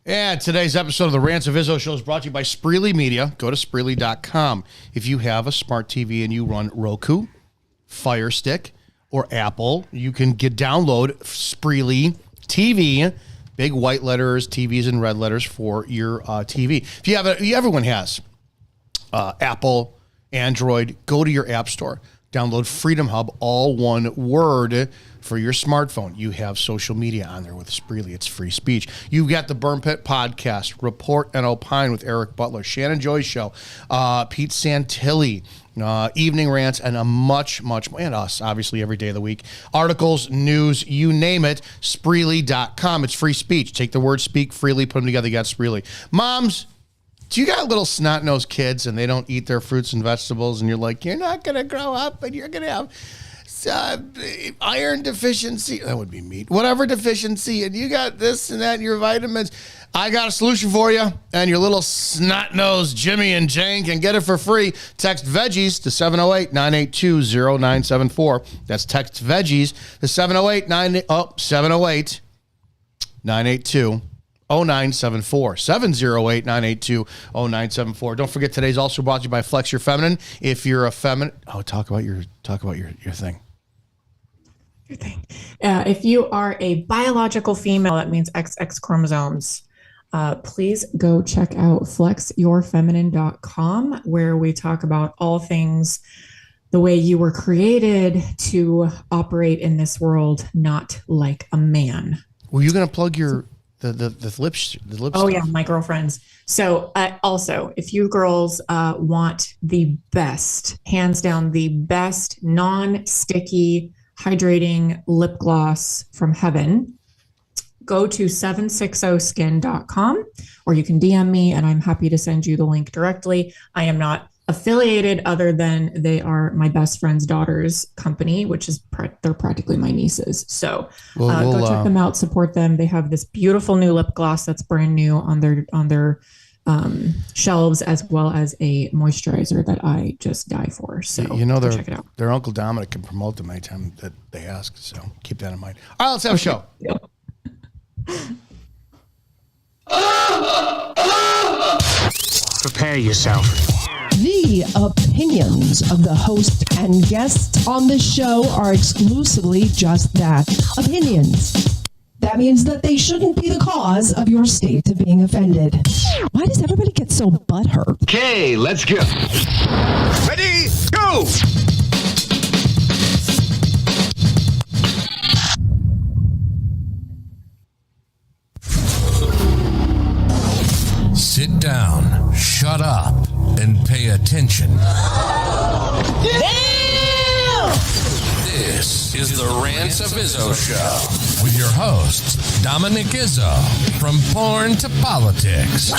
And today's episode of the Rants of Izzo Show is brought to you by Spreely Media. Go to Spreely.com. If you have a smart TV and you run Roku, Fire Stick, or Apple, you can download Spreely TV, big white letters, TVs in red letters for your TV. If you have everyone has Apple, Android, go to your app store. Download Freedom Hub, all one word, for your smartphone. You have social media on there with Spreely. It's free speech. You've got the Burn Pit Podcast, Report and Opine with Eric Butler, Shannon Joy's show, Pete Santilli, Evening Rants, and a much more, and us, obviously, every day of the week. Articles, news, you name it, Spreely.com. It's free speech. Take the word speak freely, put them together, you got Spreely. Moms, do you got little snot-nosed kids and they don't eat their fruits and vegetables and you're like, you're not going to grow up and you're going to have iron deficiency? That would be meat. Whatever deficiency, and you got this and that and your vitamins. I got a solution for you, and your little snot-nosed Jimmy and Jane can get it for free. Text VEGGIES to 708-982-0974. That's text VEGGIES to 708-982-0974. 708-982-0974. Don't forget, today's also brought to you by Flex Your Feminine. If you're a feminine, talk about your thing. Your thing. If you are a biological female, that means XX chromosomes. Please go check out flexyourfeminine.com, where we talk about all things the way you were created to operate in this world, not like a man. Were you going to plug your the lips? Oh, yeah, my girlfriends. So also, if you girls want the best, hands down, the best non-sticky, hydrating lip gloss from heaven, go to 760skin.com, or you can DM me and I'm happy to send you the link directly. I am not affiliated other than they are my best friend's daughter's company, which is they're practically my nieces. So go check them out, support them. They have this beautiful new lip gloss that's brand new on their shelves, as well as a moisturizer that I just die for. So check it out. Their Uncle Dominic can promote them anytime that they ask. So keep that in mind. All right, let's have a show. Prepare yourself. The opinions of the host and guests on this show are exclusively just that, opinions. That means that they shouldn't be the cause of your state of being offended. Why does everybody get so butthurt? Okay, let's go. Ready, go! Sit down, shut up, and pay attention. Damn! This is the Rants of Izzo Show with your hosts, Dominic Izzo, from porn to politics.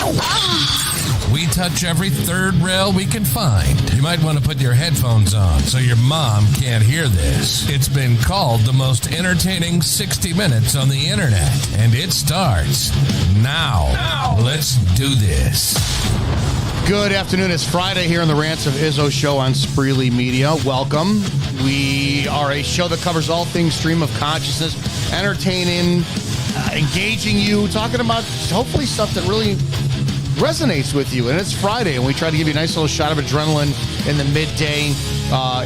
We touch every third rail we can find. You might want to put your headphones on so your mom can't hear this. It's been called the most entertaining 60 minutes on the internet, and it starts now. Let's do this. Good afternoon. It's Friday here on the Rants of Izzo Show on Spreely Media. Welcome. We are a show that covers all things stream of consciousness, entertaining, engaging you, talking about hopefully stuff that really resonates with you. And it's Friday, and we try to give you a nice little shot of adrenaline in the midday.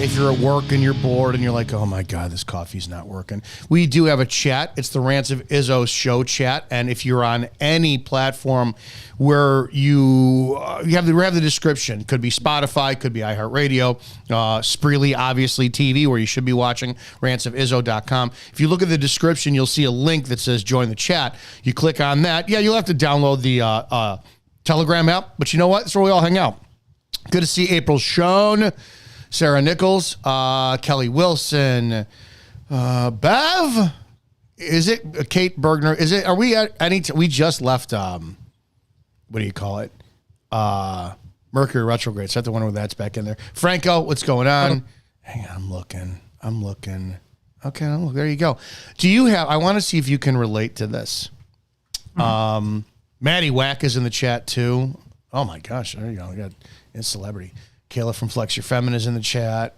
If you're at work and you're bored and you're like, oh my God, this coffee's not working. We do have a chat. It's the Rants of Izzo Show chat. And if you're on any platform where you have the description, could be Spotify, could be iHeartRadio, Spreely, obviously TV, where you should be watching, rantsofizzo.com. If you look at the description, you'll see a link that says join the chat. You click on that. Yeah, you'll have to download the Telegram app, but you know what? That's where we all hang out. Good to see April Schoen, Sarah Nichols, Kelly Wilson, Bev. Is it Kate Bergner? Is it? Are we at any? We just left. What do you call it? Mercury retrograde. Is that the one where that's back in there? Franco, what's going on? Hang on, I'm looking. Okay, there you go. Do you have? I want to see if you can relate to this. Maddie Wack is in the chat too. Oh my gosh, there you go. We got a celebrity. Kayla from Flex Your Feminine is in the chat.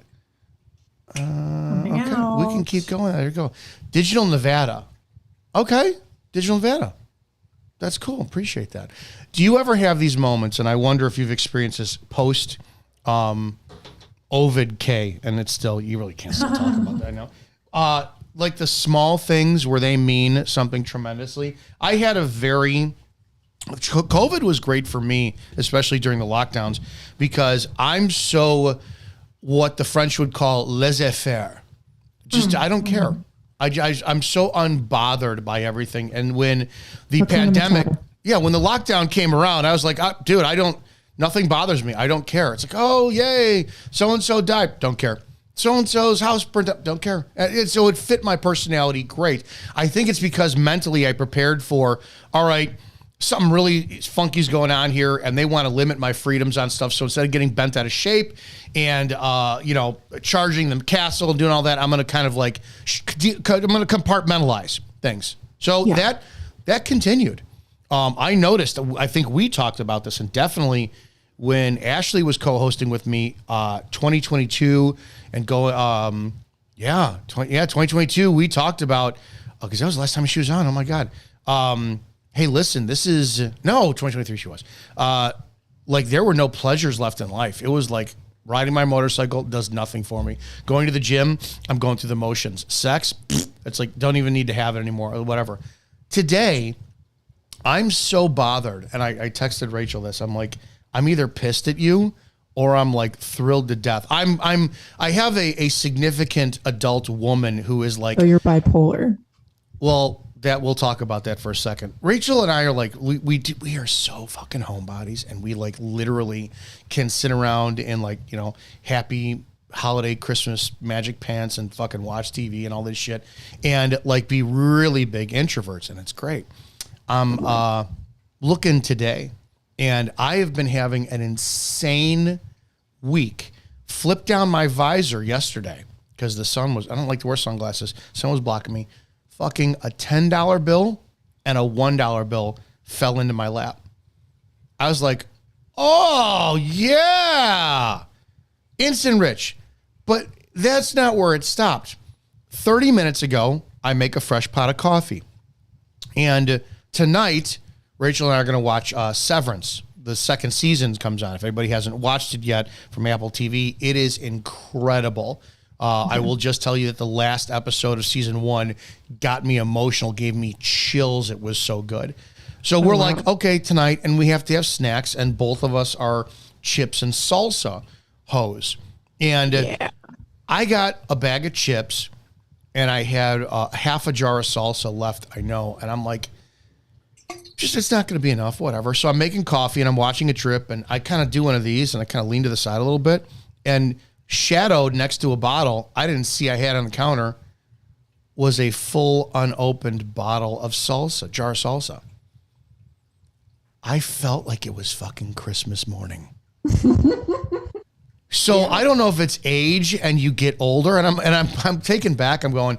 Okay, we can keep going. There you go. Digital Nevada. Okay, Digital Nevada. That's cool. Appreciate that. Do you ever have these moments, and I wonder if you've experienced this post Ovid K, and it's still, you really can't still talk about that now. Like the small things where they mean something tremendously. I had COVID was great for me, especially during the lockdowns, because I'm so what the French would call laissez-faire. Just, I don't care. I'm so unbothered by everything. And when the pandemic, when the lockdown came around, I was like, dude, nothing bothers me. I don't care. It's like, oh, yay, so-and-so died. Don't care. So-and-so's house burned up. Don't care. So it fit my personality great. I think it's because mentally I prepared for, all right, something really funky's going on here, and they want to limit my freedoms on stuff. So instead of getting bent out of shape and, charging them castle and doing all that, I'm going to kind of like, I'm going to compartmentalize things. So that continued. I noticed, I think we talked about this, and definitely when Ashley was co-hosting with me, 2022 and 2022, we talked about, because that was the last time she was on. Oh my God. Hey, listen, 2023 she was. Like there were no pleasures left in life. It was like riding my motorcycle does nothing for me. Going to the gym, I'm going through the motions. Sex, it's like, don't even need to have it anymore or whatever. Today, I'm so bothered. And I texted Rachel this. I'm like, I'm either pissed at you or I'm like thrilled to death. I have a significant adult woman who is like, oh, you're bipolar. Well, we'll talk about that for a second. Rachel and I are like, we are so fucking homebodies, and we like literally can sit around in like, happy holiday Christmas magic pants and fucking watch TV and all this shit and like be really big introverts, and it's great. I'm looking today, and I have been having an insane week. Flipped down my visor yesterday because the sun was, I don't like to wear sunglasses. Sun was blocking me. Fucking a $10 bill and a $1 bill fell into my lap. I was like, oh, yeah. Instant rich. But that's not where it stopped. 30 minutes ago, I make a fresh pot of coffee. And tonight, Rachel and I are going to watch Severance. The second season comes on. If anybody hasn't watched it yet from Apple TV, it is incredible. I will just tell you that the last episode of season 1 got me emotional, gave me chills. It was so good. So we're like, okay, tonight, and we have to have snacks, and both of us are chips and salsa hoes. And I got a bag of chips, and I had half a jar of salsa left, I know. And I'm like, it's not going to be enough, whatever. So I'm making coffee, and I'm watching a drip, and I kind of do one of these, and I kind of lean to the side a little bit, and shadowed next to a bottle I didn't see I had on the counter was a full unopened bottle of salsa, jar of salsa. I felt like it was fucking Christmas morning. So I don't know if it's age and you get older, and I'm taken back. I'm going,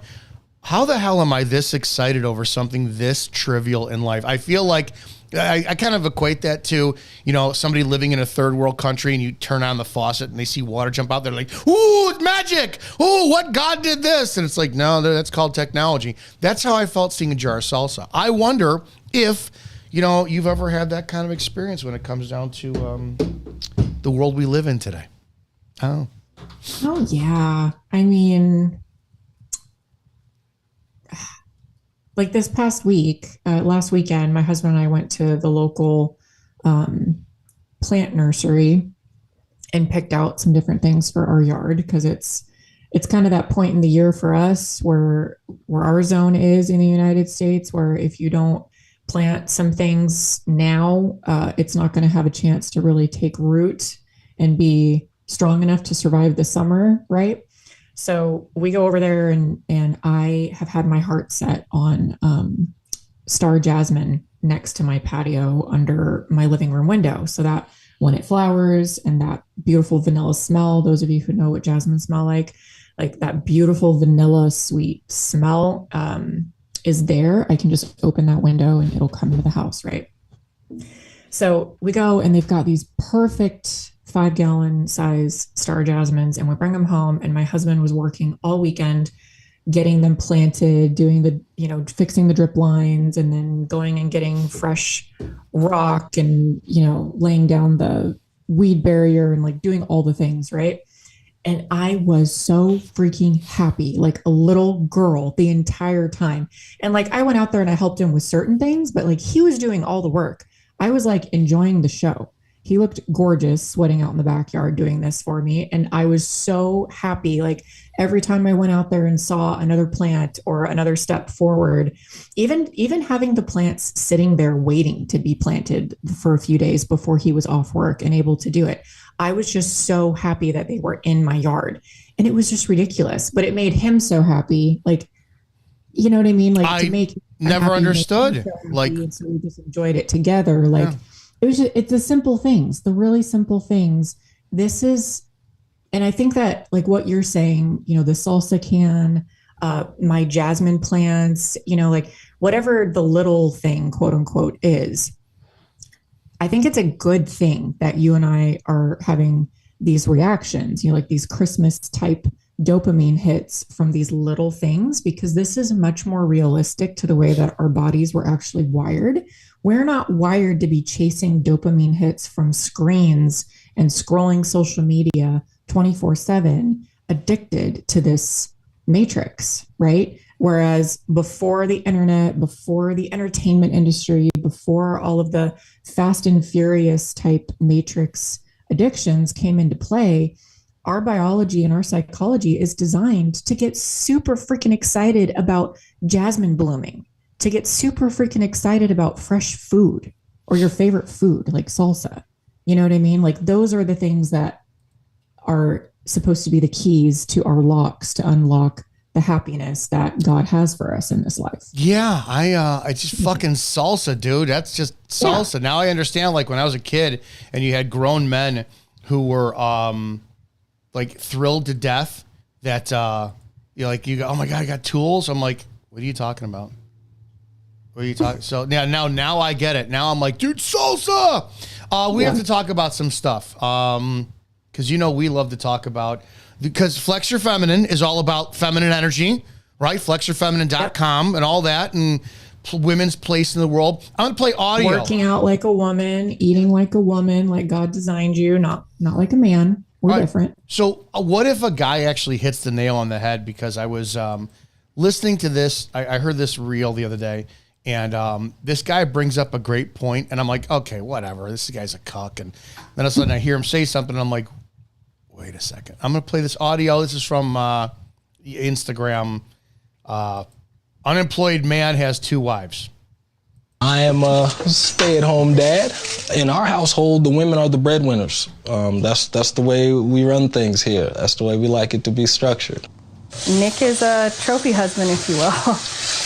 how the hell am I this excited over something this trivial in life? I feel like I kind of equate that to, somebody living in a third world country, and you turn on the faucet and they see water jump out. They're like, ooh, it's magic. Ooh, what God did this? And it's like, no, that's called technology. That's how I felt seeing a jar of salsa. I wonder if, you've ever had that kind of experience when it comes down to the world we live in today. Oh, yeah. I mean, like this past week, last weekend, my husband and I went to the local plant nursery and picked out some different things for our yard, because it's kind of that point in the year for us where our zone is in the United States, where if you don't plant some things now, it's not going to have a chance to really take root and be strong enough to survive the summer, right? So we go over there, and I have had my heart set on star jasmine next to my patio under my living room window. So that when it flowers and that beautiful vanilla smell, those of you who know what jasmine smell like that beautiful vanilla sweet smell is there. I can just open that window and it'll come into the house, right? So we go, and they've got these perfect 5-gallon size star jasmines, and we bring them home. And my husband was working all weekend getting them planted, doing the, fixing the drip lines, and then going and getting fresh rock and, laying down the weed barrier and like doing all the things, right? And I was so freaking happy, like a little girl the entire time. And like I went out there and I helped him with certain things, but like he was doing all the work. I was like enjoying the show. He looked gorgeous sweating out in the backyard doing this for me. And I was so happy. Like every time I went out there and saw another plant or another step forward, even having the plants sitting there waiting to be planted for a few days before he was off work and able to do it, I was just so happy that they were in my yard. And it was just ridiculous, but it made him so happy. Like, you know what I mean? Like to make never understood. So like, so we just enjoyed it together. Like it's the simple things, the really simple things. This is, and I think that like what you're saying, the salsa can, my jasmine plants, like whatever the little thing, quote unquote, is. I think it's a good thing that you and I are having these reactions, like these Christmas type dopamine hits from these little things, because this is much more realistic to the way that our bodies were actually wired. We're not wired to be chasing dopamine hits from screens and scrolling social media 24/7, addicted to this matrix, right? Whereas before the internet, before the entertainment industry, before all of the fast and furious type matrix addictions came into play, our biology and our psychology is designed to get super freaking excited about jasmine blooming, to get super freaking excited about fresh food or your favorite food like salsa. You know what I mean? Like those are the things that are supposed to be the keys to our locks to unlock the happiness that God has for us in this life. Yeah, I just fucking salsa, dude. That's just salsa. Yeah. Now I understand, like when I was a kid and you had grown men who were like thrilled to death that you go, oh my God, I got tools. I'm like, what are you talking about? What are you talking? So yeah, now I get it. Now I'm like, dude, salsa. We have to talk about some stuff. Because we love to talk about, because Flex Your Feminine is all about feminine energy, right? FlexYourFeminine.com and all that, and women's place in the world. I'm going to play audio. Working out like a woman, eating like a woman, like God designed you, not like a man. We're different. So what if a guy actually hits the nail on the head? Because I was listening to this. I heard this reel the other day, and this guy brings up a great point, and I'm like, okay, whatever. This guy's a cuck. And then all of a sudden I hear him say something, and I'm like, wait a second. I'm going to play this audio. This is from Instagram. Unemployed man has 2 wives. I am a stay-at-home dad. In our household, the women are the breadwinners. That's the way we run things here. That's the way we like it to be structured. Nick is a trophy husband, if you will.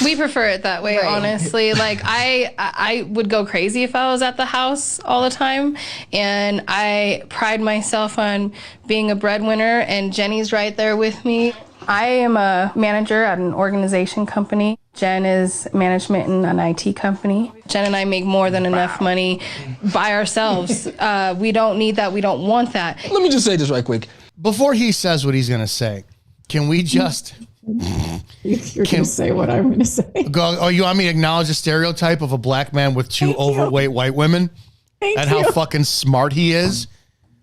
We prefer it that way, right. Honestly. Like I would go crazy if I was at the house all the time, and I pride myself on being a breadwinner, and Jenny's right there with me. I am a manager at an organization company. Jen is management in an IT company. Jen and I make more than enough money by ourselves. We don't need that. We don't want that. Let me just say this right quick. Before he says what he's going to say, can we just... You're going to say what I'm going to say. You want me to acknowledge the stereotype of a black man with 2 overweight white women? And how fucking smart he is?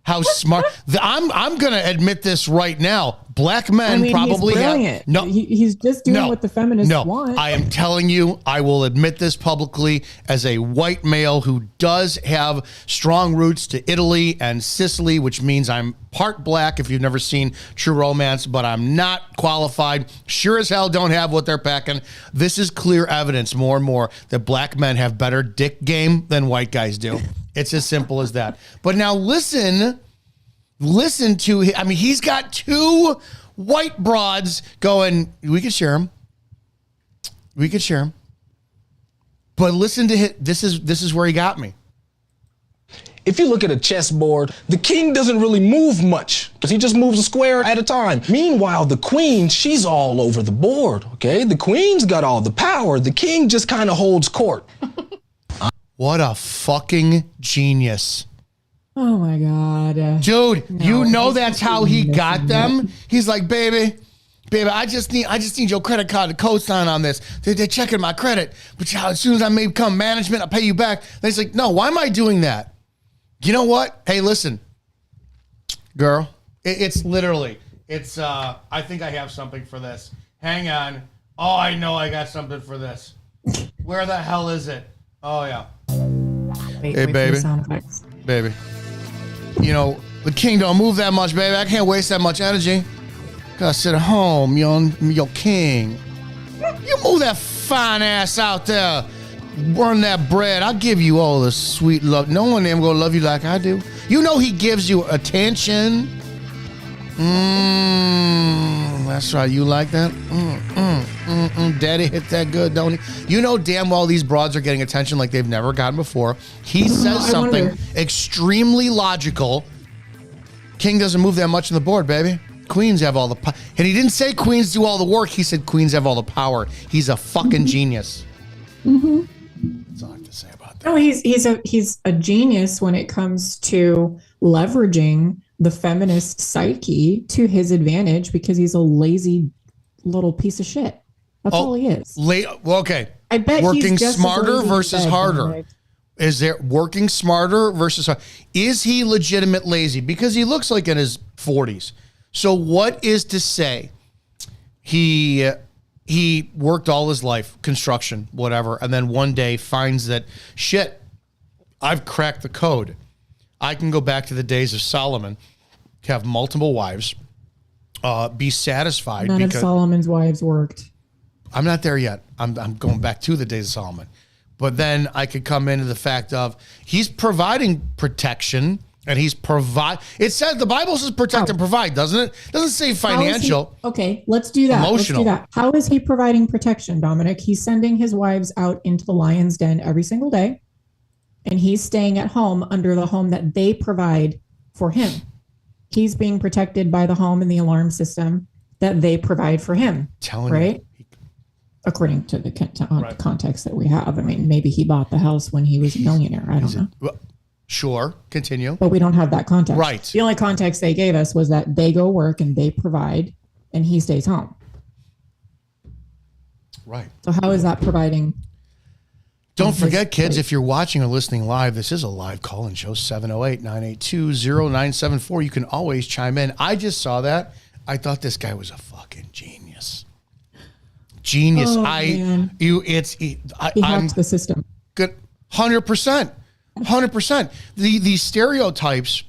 How smart. I'm going to admit this right now. Black men probably he's brilliant. No, he's just doing what the feminists want. I am telling you, I will admit this publicly as a white male who does have strong roots to Italy and Sicily, which means I'm part black if you've never seen True Romance, but I'm not qualified. Sure as hell don't have what they're packing. This is clear evidence more and more that black men have better dick game than white guys do. It's as simple as that. But now listen to him. I mean, he's got 2 white broads going, we could share them. But listen to him. This is where he got me. If you look at a chessboard, the king doesn't really move much because he just moves a square at a time. Meanwhile, the queen, she's all over the board, okay? The queen's got all the power. The king just kind of holds court. What a fucking genius. Oh my God. Dude, that's how he got them? He's like, baby, baby, I just need your credit card to co-sign on this. They're checking my credit, but as soon as I may become management, I'll pay you back. Then it's like, no, why am I doing that? You know what? Hey, listen, girl, it's literally, I think I have something for this. Hang on. Oh, I know I got something for this. Where the hell is it? Oh, yeah. Hey, baby. Baby. You know, the king don't move that much, baby. I can't waste that much energy. Gotta sit at home, your king. You move that fine ass out there. Burn that bread. I'll give you all the sweet love. No one ever gonna love you like I do. You know he gives you attention. That's right. You like that? Daddy hit that good, don't he? You know damn well these broads are getting attention like they've never gotten before. He says something extremely logical. King doesn't move that much on the board, baby. Queens have all the power. And he didn't say queens do all the work. He said queens have all the power. He's a fucking genius. Mm-hmm. That's all I have to say about that. No, he's a genius when it comes to leveraging the feminist psyche to his advantage because he's a lazy little piece of shit. That's all he is. Well, okay. I bet working he's just smarter versus harder. Right? Is there working smarter versus harder? Is he legitimate lazy? Because he looks like in his 40s. So what is to say he worked all his life, construction, whatever, and then one day finds that, shit, I've cracked the code. I can go back to the days of Solomon, have multiple wives, be satisfied. None of Solomon's wives worked. I'm not there yet. I'm going back to the days of Solomon. But then I could come into the fact of he's providing protection and he's it says the Bible says protect and provide, doesn't it? It doesn't say financial. Okay, let's do that. Emotional. Let's do that. How is he providing protection, Dominic? He's sending his wives out into the lion's den every single day. And he's staying at home under the home that they provide for him. He's being protected by the home and the alarm system that they provide for him. Right? According to the context that we have. I mean, maybe he bought the house when he was a millionaire. I don't know. Well, sure. Continue. But we don't have that context. Right. The only context they gave us was that they go work and they provide and he stays home. Right. So how is that providing? Don't forget, kids, if you're watching or listening live, this is a live call-in show, 708-982-0974. You can always chime in. I just saw that. I thought this guy was a fucking genius. Genius. Oh, I'm the system. Good. 100%. 100%. These stereotypes,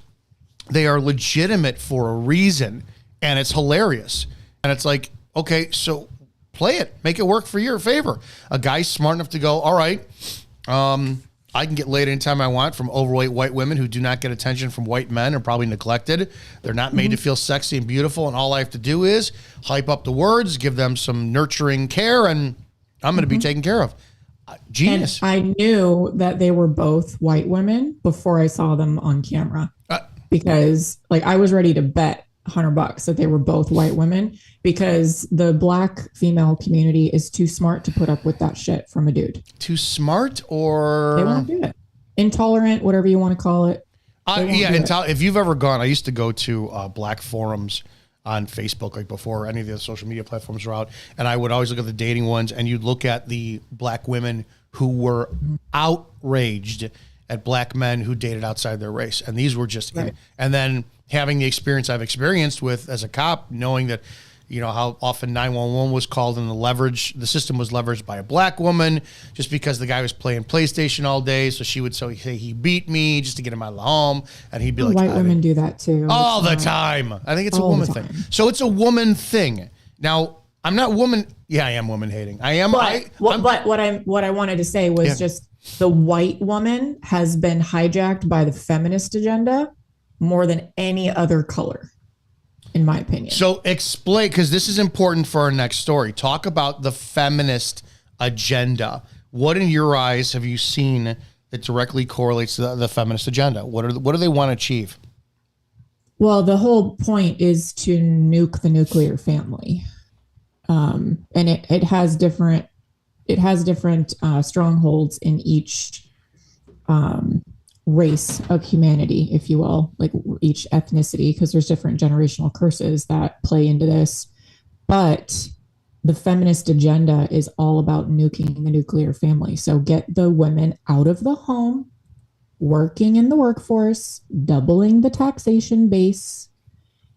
they are legitimate for a reason, and it's hilarious. And it's like, okay, so play it. Make it work for your favor. A guy's smart enough to go, all right, I can get laid anytime I want from overweight white women who do not get attention from white men, are probably neglected. They're not made to feel sexy and beautiful, and all I have to do is hype up the words, give them some nurturing care, and I'm going to be taken care of. Genius. And I knew that they were both white women before I saw them on camera because like I was ready to bet $100 that they were both white women because the black female community is too smart to put up with that shit from a dude. Too smart, or they won't do it. Intolerant, whatever you want to call it. If you've ever gone, I used to go to black forums on Facebook, like before any of the social media platforms were out, and I would always look at the dating ones, and you'd look at the black women who were outraged at black men who dated outside their race, and these were just, and then having the experience I've experienced with as a cop, knowing that, you know, how often 911 was called and the system was leveraged by a black woman just because the guy was playing PlayStation all day. So she would say he beat me just to get him out of the home. And he'd be like, white women do that too. All the time. I think it's a woman thing. So it's a woman thing. Now, I'm not woman. Yeah, I am woman hating. I am. But what I wanted to say was just the white woman has been hijacked by the feminist agenda more than any other color, in my opinion. So explain, because this is important for our next story. Talk about the feminist agenda. What in your eyes have you seen that directly correlates to the feminist agenda? What do they want to achieve? Well, the whole point is to nuke the nuclear family. And it has different strongholds in each race of humanity, if you will, like each ethnicity, because there's different generational curses that play into this. But the feminist agenda is all about nuking the nuclear family. So get the women out of the home, working in the workforce, doubling the taxation base,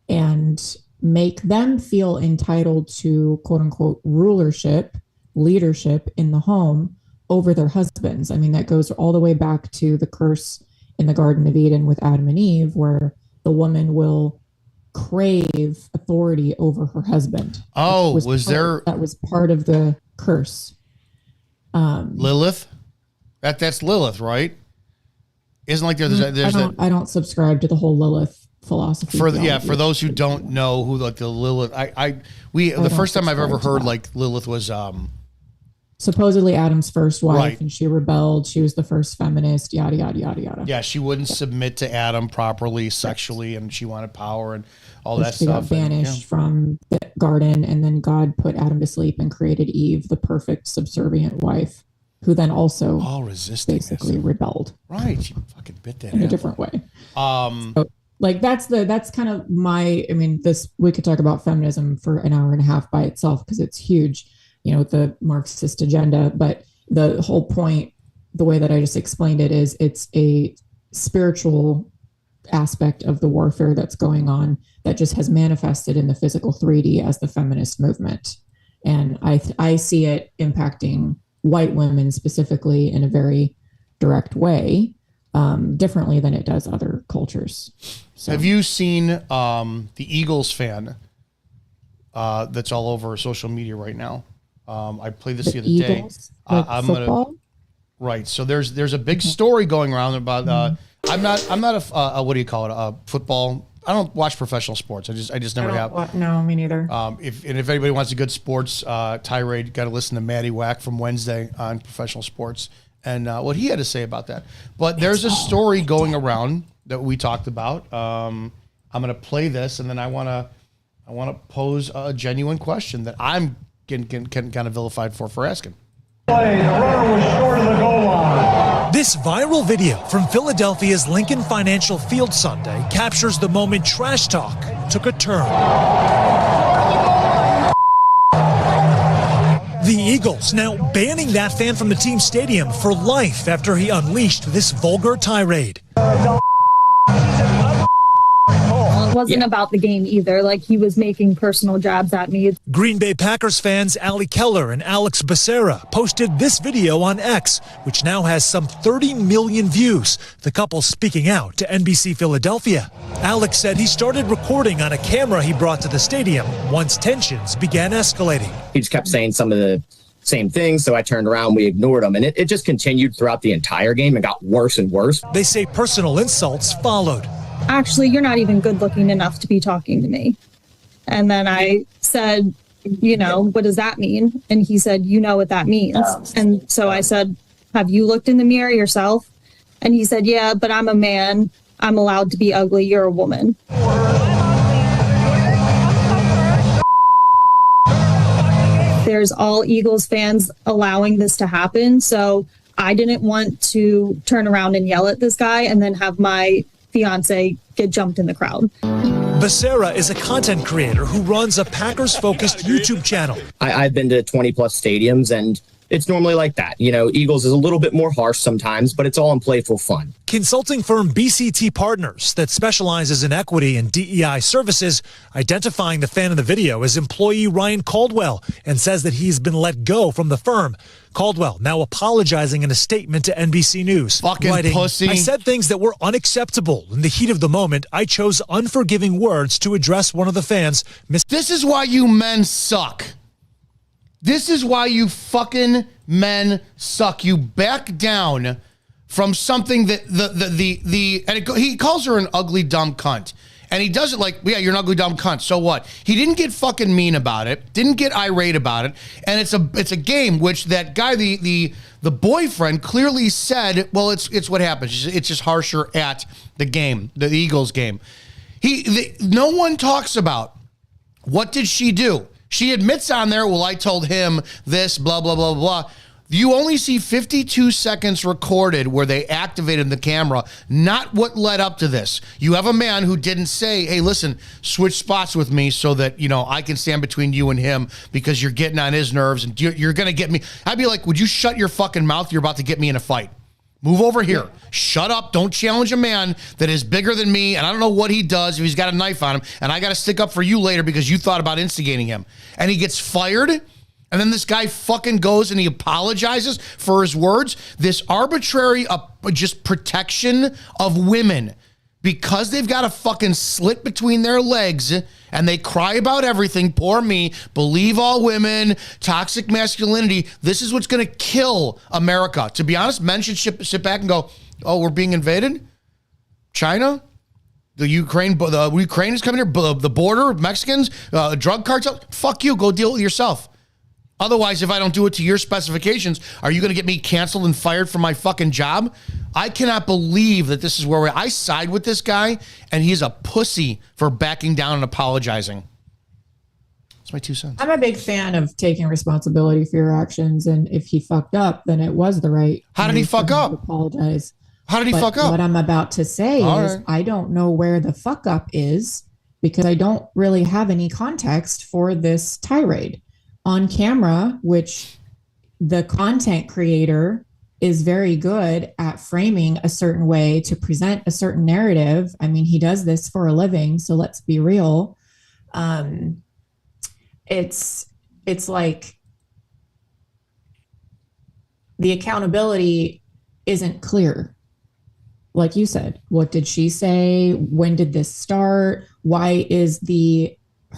and make them feel entitled to quote unquote rulership, leadership in the home over their husbands. I mean, that goes all the way back to the curse in the Garden of Eden with Adam and Eve, where the woman will crave authority over her husband. Oh, that was part of the curse? Lilith? That's Lilith, right? Isn't like there's I don't subscribe to the whole Lilith philosophy. For those who don't know who like the Lilith, the first time I've ever heard like Lilith was supposedly Adam's first wife, right. And she rebelled. She was the first feminist, yada, yada, yada, yada. Yeah, she wouldn't submit to Adam properly sexually, and she wanted power and all that she stuff. She got banished from the garden, and then God put Adam to sleep and created Eve, the perfect subservient wife, who then also all resisting basically rebelled. Right, she fucking bit that in a different way. So, like that's kind of my. I mean, we could talk about feminism for an hour and a half by itself because it's huge. You know, the Marxist agenda, but the whole point, the way that I just explained it is it's a spiritual aspect of the warfare that's going on that just has manifested in the physical 3D as the feminist movement. And I see it impacting white women specifically in a very direct way, differently than it does other cultures. So. Have you seen the Eagles fan that's all over social media right now? I played this the other Eagles, day. like I'm football? gonna right. So there's a big story going around about. I'm not a what do you call it? Football. I don't watch professional sports. I just never have. No, me neither. If anybody wants a good sports tirade, got to listen to Matty Wack from Wednesday on professional sports and what he had to say about that. But there's a story going around that we talked about. I'm going to play this, and then I want to pose a genuine question that I'm getting kind of vilified for asking. The runner was short of the goal line. This viral video from Philadelphia's Lincoln Financial Field Sunday captures the moment trash talk took a turn. The Eagles now banning that fan from the team stadium for life after he unleashed this vulgar tirade. It wasn't about the game either. Like, he was making personal jabs at me. Green Bay Packers fans Ali Keller and Alex Becerra posted this video on X, which now has some 30 million views. The couple speaking out to NBC Philadelphia. Alex said he started recording on a camera he brought to the stadium once tensions began escalating. He just kept saying some of the same things, so I turned around, we ignored him, and it just continued throughout the entire game and got worse and worse. They say personal insults followed. Actually, you're not even good looking enough to be talking to me. And then I said, you know, what does that mean? And he said, you know what that means. And so I said, have you looked in the mirror yourself? And he said, yeah, but I'm a man. I'm allowed to be ugly. You're a woman. There's all Eagles fans allowing this to happen. So I didn't want to turn around and yell at this guy and then have my fiance get jumped in the crowd. Becerra is a content creator who runs a Packers-focused YouTube channel. I've been to 20-plus stadiums, and it's normally like that. You know, Eagles is a little bit more harsh sometimes, but it's all in playful fun. Consulting firm BCT Partners that specializes in equity and DEI services, identifying the fan in the video as employee Ryan Caldwell and says that he's been let go from the firm. Caldwell now apologizing in a statement to NBC News. Fucking writing, pussy. I said things that were unacceptable. In the heat of the moment, I chose unforgiving words to address one of the fans. This is why you men suck. This is why you fucking men suck. You back down from something that he calls her an ugly dumb cunt. And he does it like, yeah, you're an ugly dumb cunt. So what? He didn't get fucking mean about it. Didn't get irate about it. And it's a game which that guy, the boyfriend, clearly said, well, it's what happens. It's just harsher at the game, the Eagles game. No one talks about what did she do. She admits on there, well, I told him this, blah, blah, blah, blah. You only see 52 seconds recorded where they activated the camera, not what led up to this. You have a man who didn't say, hey, listen, switch spots with me so that, I can stand between you and him because you're getting on his nerves and you're going to get me. I'd be like, would you shut your fucking mouth? You're about to get me in a fight. Move over here. Shut up. Don't challenge a man that is bigger than me. And I don't know what he does if he's got a knife on him. And I got to stick up for you later because you thought about instigating him. And he gets fired. And then this guy fucking goes and he apologizes for his words. This arbitrary just protection of women because they've got a fucking slit between their legs and they cry about everything. Poor me. Believe all women. Toxic masculinity. This is what's going to kill America. To be honest, men should sit back and go, oh, we're being invaded? China? The Ukraine is coming here. The border, Mexicans, drug cartel. Fuck you. Go deal with it yourself. Otherwise, if I don't do it to your specifications, are you going to get me canceled and fired from my fucking job? I cannot believe that this is where I side with this guy, and he's a pussy for backing down and apologizing. That's my 2 cents. I'm a big fan of taking responsibility for your actions, and if he fucked up, then it was the right. How did he fuck up? Apologize. How did he fuck up? What I'm about to say is I don't know where the fuck up is because I don't really have any context for this tirade. On camera, which the content creator is very good at framing a certain way to present a certain narrative. I mean, he does this for a living, so let's be real. It's like the accountability isn't clear. Like you said, what did she say? When did this start? Why is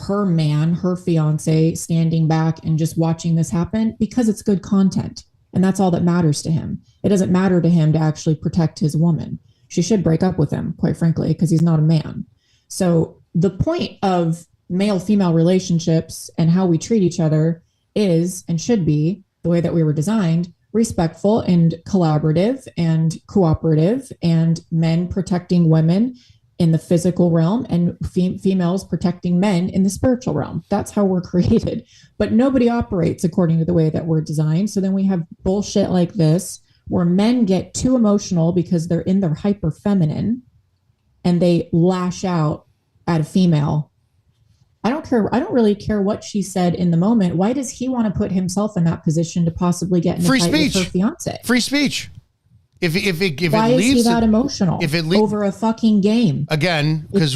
her man, her fiance, standing back and just watching this happen? Because it's good content. And that's all that matters to him. It doesn't matter to him to actually protect his woman. She should break up with him, quite frankly, because he's not a man. So the point of male-female relationships and how we treat each other is and should be the way that we were designed, respectful and collaborative and cooperative, and men protecting women in the physical realm and females protecting men in the spiritual realm. That's how we're created. But nobody operates according to the way that we're designed. So then we have bullshit like this where men get too emotional because they're in their hyper feminine and they lash out at a female. I don't care. I don't really care what she said in the moment. Why does he want to put himself in that position to possibly get in a fight with her fiance? Free speech. If Why it leaves, is he that emotional over a fucking game? Again, because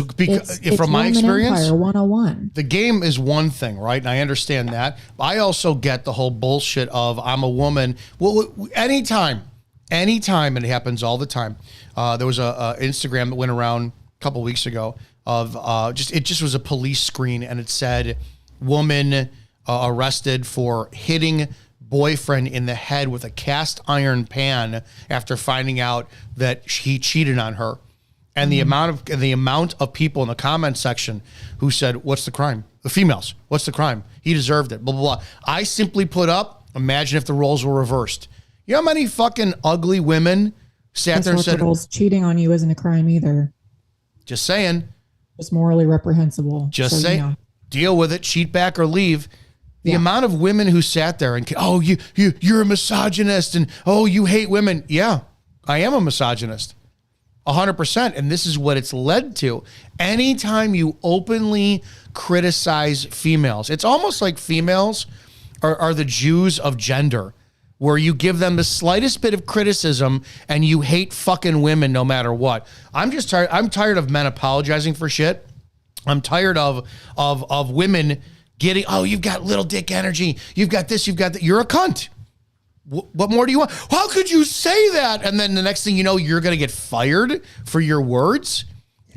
from my Roman experience, Empire 101. The game is one thing, right? And I understand that. I also get the whole bullshit of I'm a woman. Well, anytime it happens all the time. There was a Instagram that went around a couple weeks ago of it just was a police screen and it said woman arrested for hitting boyfriend in the head with a cast iron pan after finding out that he cheated on her. And the amount of people in the comment section who said, what's the crime? The females, what's the crime? He deserved it, blah, blah, blah. I simply put up, imagine if the roles were reversed. You know how many fucking ugly women sat there and said, cheating on you isn't a crime either. Just saying. It's morally reprehensible. Just saying. Deal with it, cheat back or leave. The amount of women who sat there and, oh, you're a misogynist and, oh, you hate women. Yeah, I am a misogynist. 100%. And this is what it's led to. Anytime you openly criticize females, it's almost like females are the Jews of gender, where you give them the slightest bit of criticism and you hate fucking women no matter what. I'm just tired. I'm tired of men apologizing for shit. I'm tired of women getting, oh, you've got little dick energy. You've got this, you've got that. You're a cunt. What more do you want? How could you say that? And then the next thing you know, you're going to get fired for your words.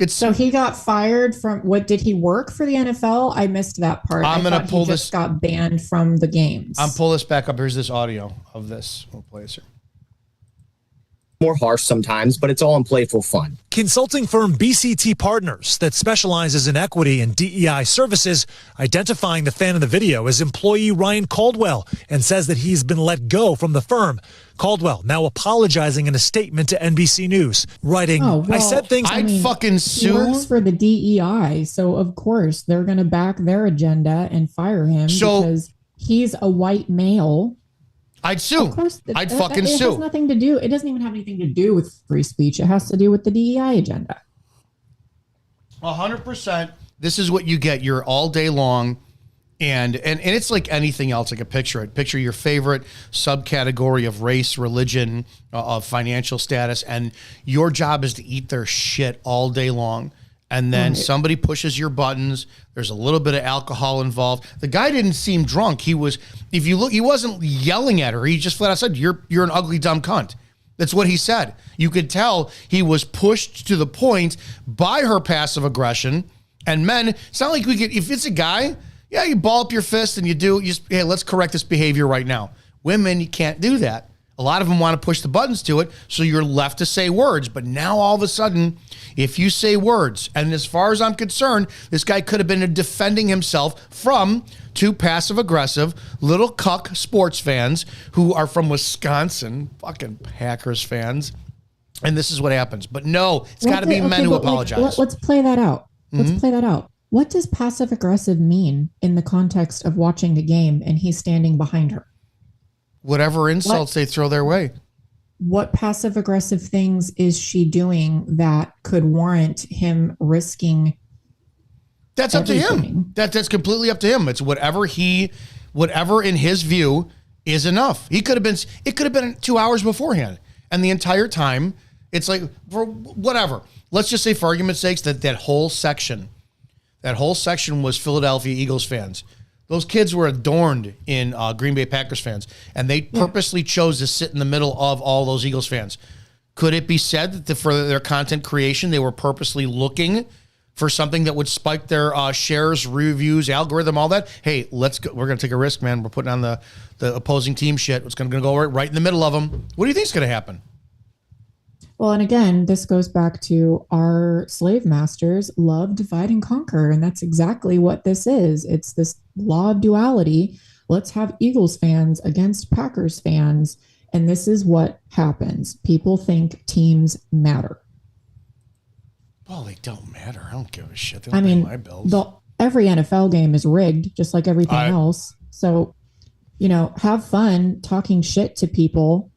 So he got fired from, what, did he work for the NFL? I missed that part. I'm going to pull this. Got banned from the games. I'm pull this back up. Here's this audio of this. We'll play this here. More harsh sometimes, but it's all in playful fun. Consulting firm BCT Partners that specializes in equity and DEI services identifying the fan in the video as employee Ryan Caldwell and says that he's been let go from the firm. Caldwell now apologizing in a statement to NBC News, writing, I said things. I'd fucking sue. He works for the DEI, so of course they're going to back their agenda and fire him because he's a white male I'd sue. Of course, I'd fucking it sue. has nothing to do. It doesn't even have anything to do with free speech. It has to do with the DEI agenda. 100%. This is what you get. You're all day long. And it's like anything else. Like a picture it. Picture your favorite subcategory of race, religion, of financial status. And your job is to eat their shit all day long. And then somebody pushes your buttons. There's a little bit of alcohol involved. The guy didn't seem drunk. He was, if you look, he wasn't yelling at her. He just flat out said, you're an ugly, dumb cunt. That's what he said. You could tell he was pushed to the point by her passive aggression. And men, it's not like we could, if it's a guy, yeah, you ball up your fist and you just, hey, let's correct this behavior right now. Women, you can't do that. A lot of them want to push the buttons to it, so you're left to say words. But now all of a sudden, if you say words, and as far as I'm concerned, this guy could have been defending himself from two passive-aggressive little cuck sports fans who are from Wisconsin, fucking Packers fans. And this is what happens. But no, it's got to be men who apologize. Let's play that out. Let's play that out. What does passive aggressive mean in the context of watching the game and he's standing behind her? Whatever insults they throw their way. What passive aggressive things is she doing that could warrant him risking? That's up to him. That's completely up to him. It's whatever in his view is enough. It could have been 2 hours beforehand. And the entire time, it's like, for whatever. Let's just say, for argument's sake, that whole section was Philadelphia Eagles fans. Those kids were adorned in Green Bay Packers fans, and they purposely chose to sit in the middle of all those Eagles fans. Could it be said that for their content creation, they were purposely looking for something that would spike their shares, reviews, algorithm, all that? Hey, let's go. We're going to take a risk, man. We're putting on the opposing team shit. It's going to go right in the middle of them. What do you think is going to happen? Well, and again, this goes back to our slave masters love divide and conquer. And that's exactly what this is. It's this law of duality. Let's have Eagles fans against Packers fans. And this is what happens. People think teams matter. Well, they don't matter. I don't give a shit. They don't pay my bills. Every NFL game is rigged, just like everything else. So, have fun talking shit to people.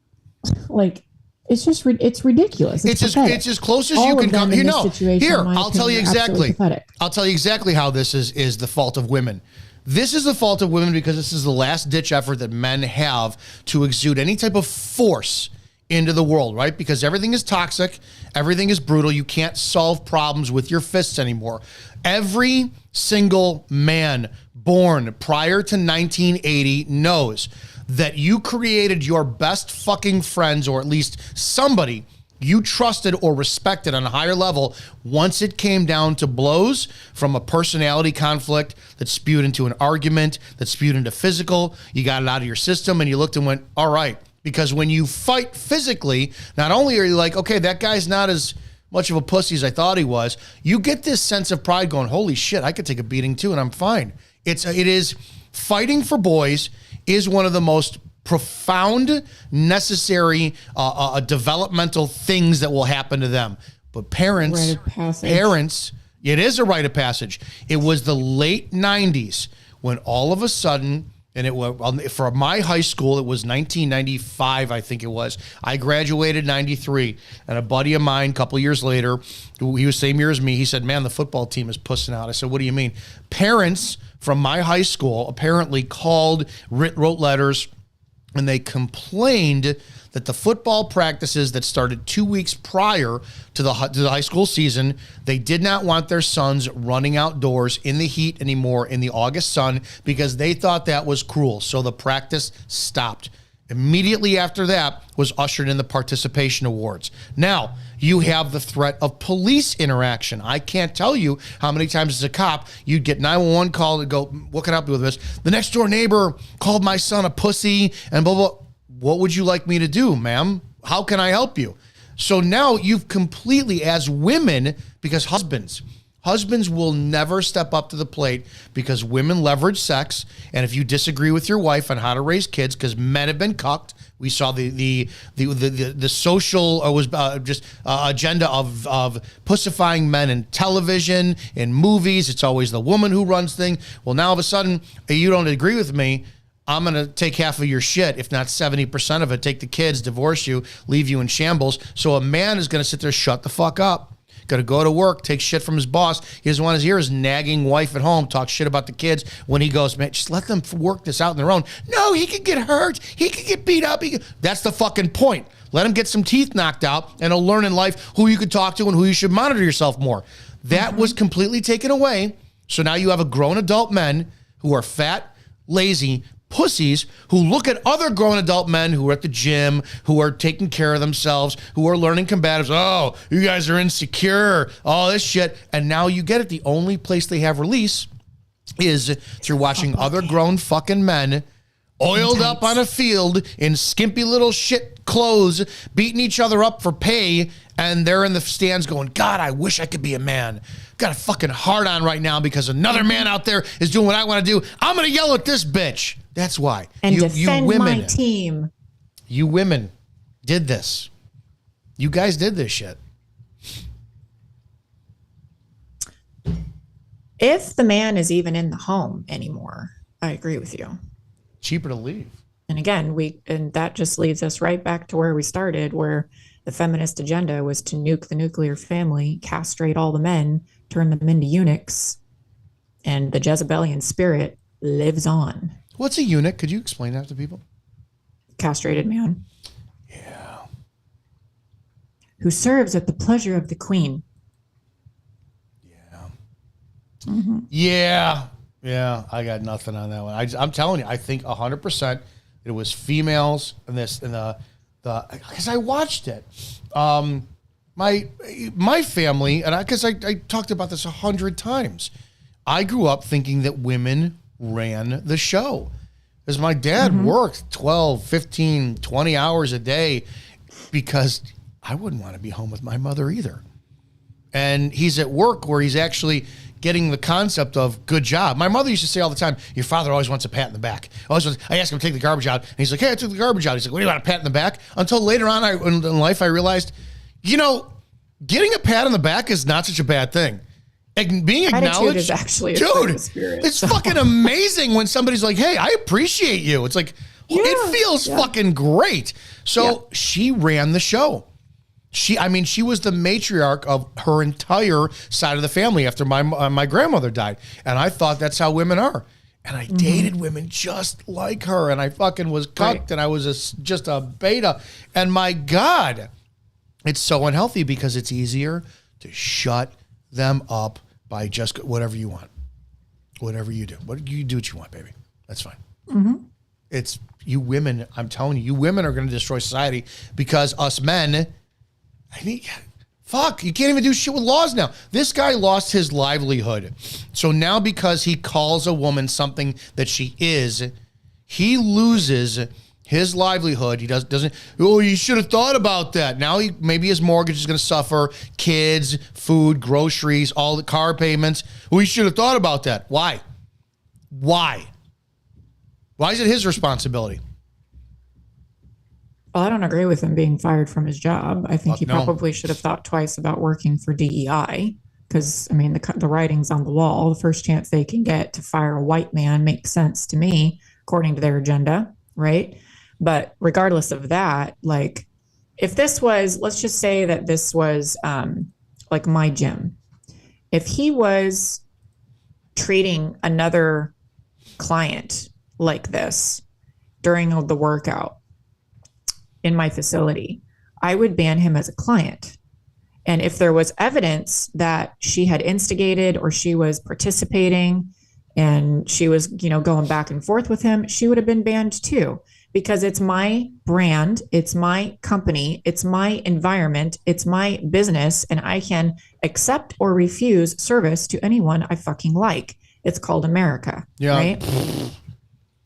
Like, it's ridiculous. It's as close as you can come. I'll tell you exactly. I'll tell you exactly how this is the fault of women. This is the fault of women because this is the last ditch effort that men have to exude any type of force into the world, right? Because everything is toxic, everything is brutal. You can't solve problems with your fists anymore. Every single man born prior to 1980 knows that you created your best fucking friends, or at least somebody you trusted or respected on a higher level once it came down to blows from a personality conflict that spewed into an argument, that spewed into physical. You got it out of your system and you looked and went, all right. Because when you fight physically, not only are you like, okay, that guy's not as much of a pussy as I thought he was, you get this sense of pride going, holy shit, I could take a beating too and I'm fine. It is fighting for boys is one of the most profound, necessary, developmental things that will happen to them. But parents, it is a rite of passage. It was the late 90s when all of a sudden, and it was for my high school, it was 1995, I think it was. I graduated 93, and a buddy of mine, a couple of years later, he was same year as me, he said, man, the football team is pussing out. I said, what do you mean? Parents from my high school apparently wrote letters, and they complained that the football practices that started 2 weeks prior to the high school season, they did not want their sons running outdoors in the heat anymore in the August sun because they thought that was cruel. So the practice stopped. Immediately after that was ushered in the participation awards. Now, you have the threat of police interaction. I can't tell you how many times as a cop, you'd get 911 call and go, what can I help you with this? The next door neighbor called my son a pussy and blah, blah. What would you like me to do, ma'am? How can I help you? So now you've completely, as women, because husbands will never step up to the plate because women leverage sex. And if you disagree with your wife on how to raise kids, because men have been cucked, we saw the social agenda of pussifying men in television, in movies. It's always the woman who runs things. Well, now all of a sudden you don't agree with me. I'm going to take half of your shit, if not 70% of it, take the kids, divorce you, leave you in shambles. So a man is going to sit there, shut the fuck up. Got to go to work, take shit from his boss. He doesn't want to hear his nagging wife at home talk shit about the kids when he goes, man, just let them work this out on their own. No, he could get hurt. He could get beat up. That's the fucking point. Let him get some teeth knocked out, and he'll learn in life who you could talk to and who you should monitor yourself more. That was completely taken away. So now you have a grown adult men who are fat, lazy, pussies who look at other grown adult men who are at the gym, who are taking care of themselves, who are learning combatives. Oh, you guys are insecure, all this shit. And now you get it. The only place they have release is through watching other grown fucking men oiled up on a field in skimpy little shit clothes, beating each other up for pay. And they're in the stands going, God, I wish I could be a man. Got a fucking hard on right now because another man out there is doing what I want to do. I'm going to yell at this bitch. That's why. And defend my team. You women did this. You guys did this shit. If the man is even in the home anymore, I agree with you. Cheaper to leave. And again, and that just leads us right back to where we started, where the feminist agenda was to nuke the nuclear family, castrate all the men, turn them into eunuchs, and the Jezebelian spirit lives on. What's a eunuch? Could you explain that to people? Castrated man. Yeah. Who serves at the pleasure of the queen. Yeah. Mm-hmm. Yeah. Yeah. I got nothing on that one. I'm telling you, I think 100% it was females and this and the because I watched it. My family, and because I talked about this 100 times. I grew up thinking that women ran the show. Because my dad worked 12, 15, 20 hours a day because I wouldn't want to be home with my mother either. And he's at work where he's actually getting the concept of good job. My mother used to say all the time, your father always wants a pat in the back. I asked him to take the garbage out, and he's like, hey, I took the garbage out. He's like, what do you want, a pat in the back? Until later on in life, I realized, getting a pat on the back is not such a bad thing. Being acknowledged is actually a dude, spirit, it's fucking amazing when somebody's like, hey, I appreciate you. It's like, it feels fucking great. So she ran the show. She was the matriarch of her entire side of the family after my grandmother died. And I thought that's how women are. And I dated women just like her. And I fucking was cucked and I was just a beta. And my God, it's so unhealthy because it's easier to shut them up by just whatever you want. Whatever you do. You do what you want, baby. That's fine. Mm-hmm. It's you women, I'm telling you, you women are going to destroy society because us men... fuck, you can't even do shit with laws now. This guy lost his livelihood. So now because he calls a woman something that she is, he loses his livelihood. He doesn't, you should have thought about that. Now maybe his mortgage is going to suffer, kids, food, groceries, all the car payments. We should have thought about that. Why? Why is it his responsibility? Well, I don't agree with him being fired from his job. I think he probably should have thought twice about working for DEI because, the writing's on the wall. The first chance they can get to fire a white man makes sense to me, according to their agenda, right? But regardless of that, if this was, let's just say that this was my gym. If he was treating another client like this during the workout, in my facility, I would ban him as a client. And if there was evidence that she had instigated or she was participating and she was, going back and forth with him, she would have been banned too, because it's my brand, it's my company, it's my environment, it's my business, and I can accept or refuse service to anyone I fucking like. It's called America, right?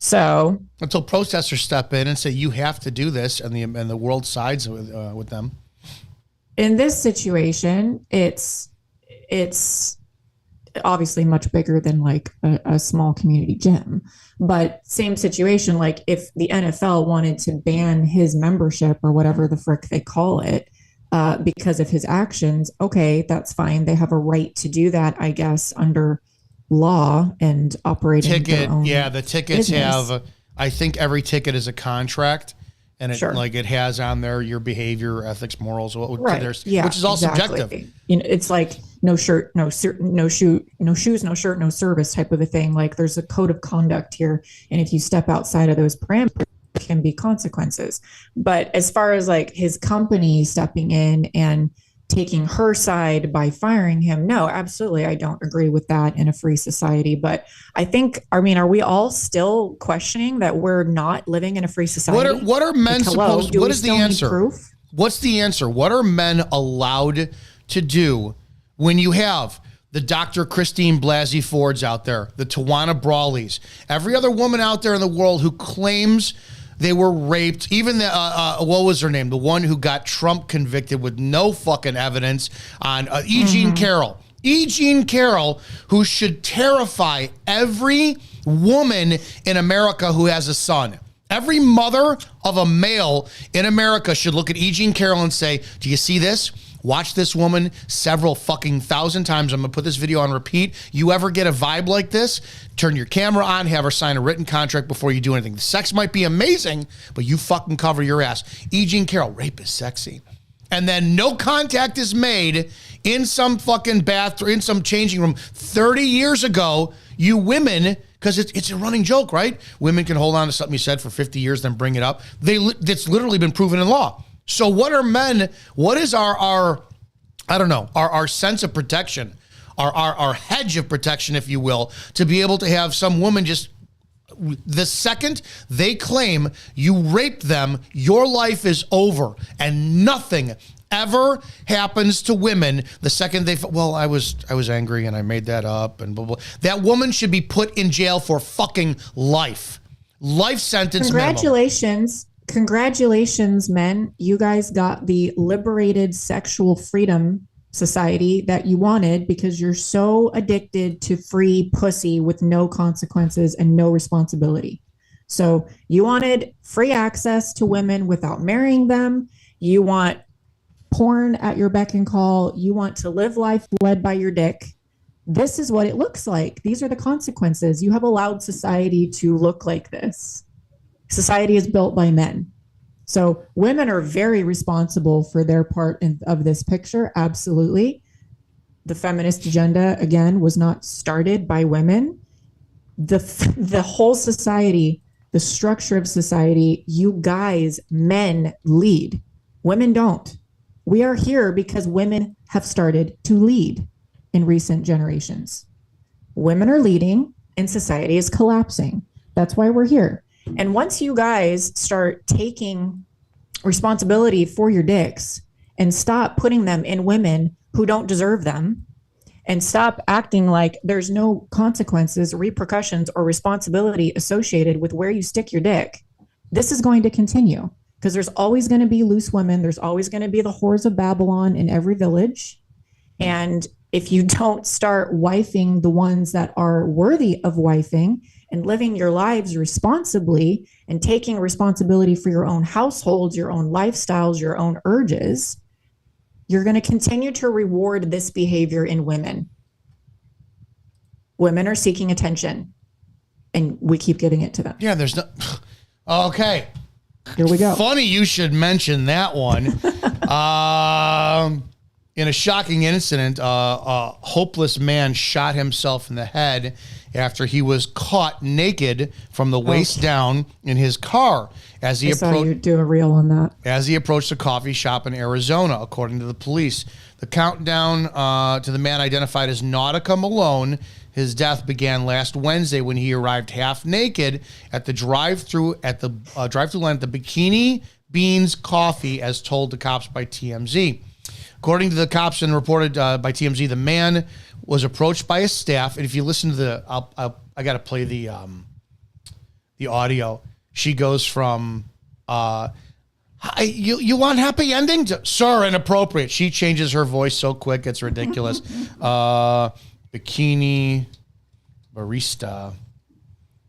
So until protesters step in and say you have to do this, and the world sides with them. In this situation, it's obviously much bigger than a small community gym, but same situation. If the NFL wanted to ban his membership or whatever the frick they call it because of his actions, okay, that's fine. They have a right to do that, I guess, under law and operating their own the tickets business. I think every ticket is a contract, and it Sure. like it has on there your behavior, ethics, morals, Right. which is all subjective. You know, it's like no shirt, no shoes, no shirt, no service type of a thing. Like there's a code of conduct here, and if you step outside of those parameters, there can be consequences. But as far as like his company stepping in and taking her side by firing him, no, absolutely, I don't agree with that in a free society. But I mean, are we all still questioning that we're not living in a free society? What are men supposed? What is the answer? Proof? What's the answer? What are men allowed to do when you have the Dr. Christine Blasey Fords out there, the Tawana Brawleys, every other woman out there in the world who claims they were raped, even the, what was her name? The one who got Trump convicted with no fucking evidence on E. Jean Carroll. E. Jean Carroll, who should terrify every woman in America who has a son. Every mother of a male in America should look at E. Jean Carroll and say, do you see this? Watch this woman several fucking thousand times. I'm going to put this video on repeat. You ever get a vibe like this? Turn your camera on, have her sign a written contract before you do anything. The sex might be amazing, but you fucking cover your ass. E. Jean Carroll, rape is sexy. And then no contact is made in some fucking bathroom, in some changing room 30 years ago. You women, because it's a running joke, right? Women can hold on to something you said for 50 years, then bring it up. It's literally been proven in law. So what are men, what is our I don't know, our sense of protection, our hedge of protection, if you will, to be able to have some woman just, the second they claim you raped them, your life is over and nothing ever happens to women the second they, well, I was angry and I made that up and blah, blah. That woman should be put in jail for fucking life. Life sentence. Congratulations, men. You guys got the liberated sexual freedom society that you wanted because you're so addicted to free pussy with no consequences and no responsibility. So you wanted free access to women without marrying them. You want porn at your beck and call. You want to live life led by your dick. This is what it looks like. These are the consequences. You have allowed society to look like this. Society is built by men. So women are very responsible for their part of this picture. Absolutely. The feminist agenda, again, was not started by women. The whole society, the structure of society, you guys, men lead. Women don't. We are here because women have started to lead in recent generations. Women are leading and society is collapsing. That's why we're here. And once you guys start taking responsibility for your dicks and stop putting them in women who don't deserve them and stop acting like there's no consequences, repercussions, or responsibility associated with where you stick your dick, this is going to continue because there's always going to be loose women. There's always going to be the whores of Babylon in every village. And if you don't start wifing the ones that are worthy of wifing and living your lives responsibly and taking responsibility for your own households, your own lifestyles, your own urges, you're going to continue to reward this behavior in women. Women are seeking attention and we keep giving it to them. Yeah, there's no, okay. Here we go. Funny you should mention that one. In a shocking incident, a hopeless man shot himself in the head after he was caught naked from the waist down in his car as he saw you do a reel on that. As he approached a coffee shop in Arizona, according to the police. The countdown to the man identified as Nautica Malone. His death began last Wednesday when he arrived half naked at the drive-through line at the Bikini Beans Coffee, as told to cops by TMZ. According to the cops and reported by TMZ, the man was approached by his staff. And if you listen to the, I got to play the audio. She goes from, you want happy ending? To, sir, inappropriate. She changes her voice so quick, it's ridiculous. Bikini barista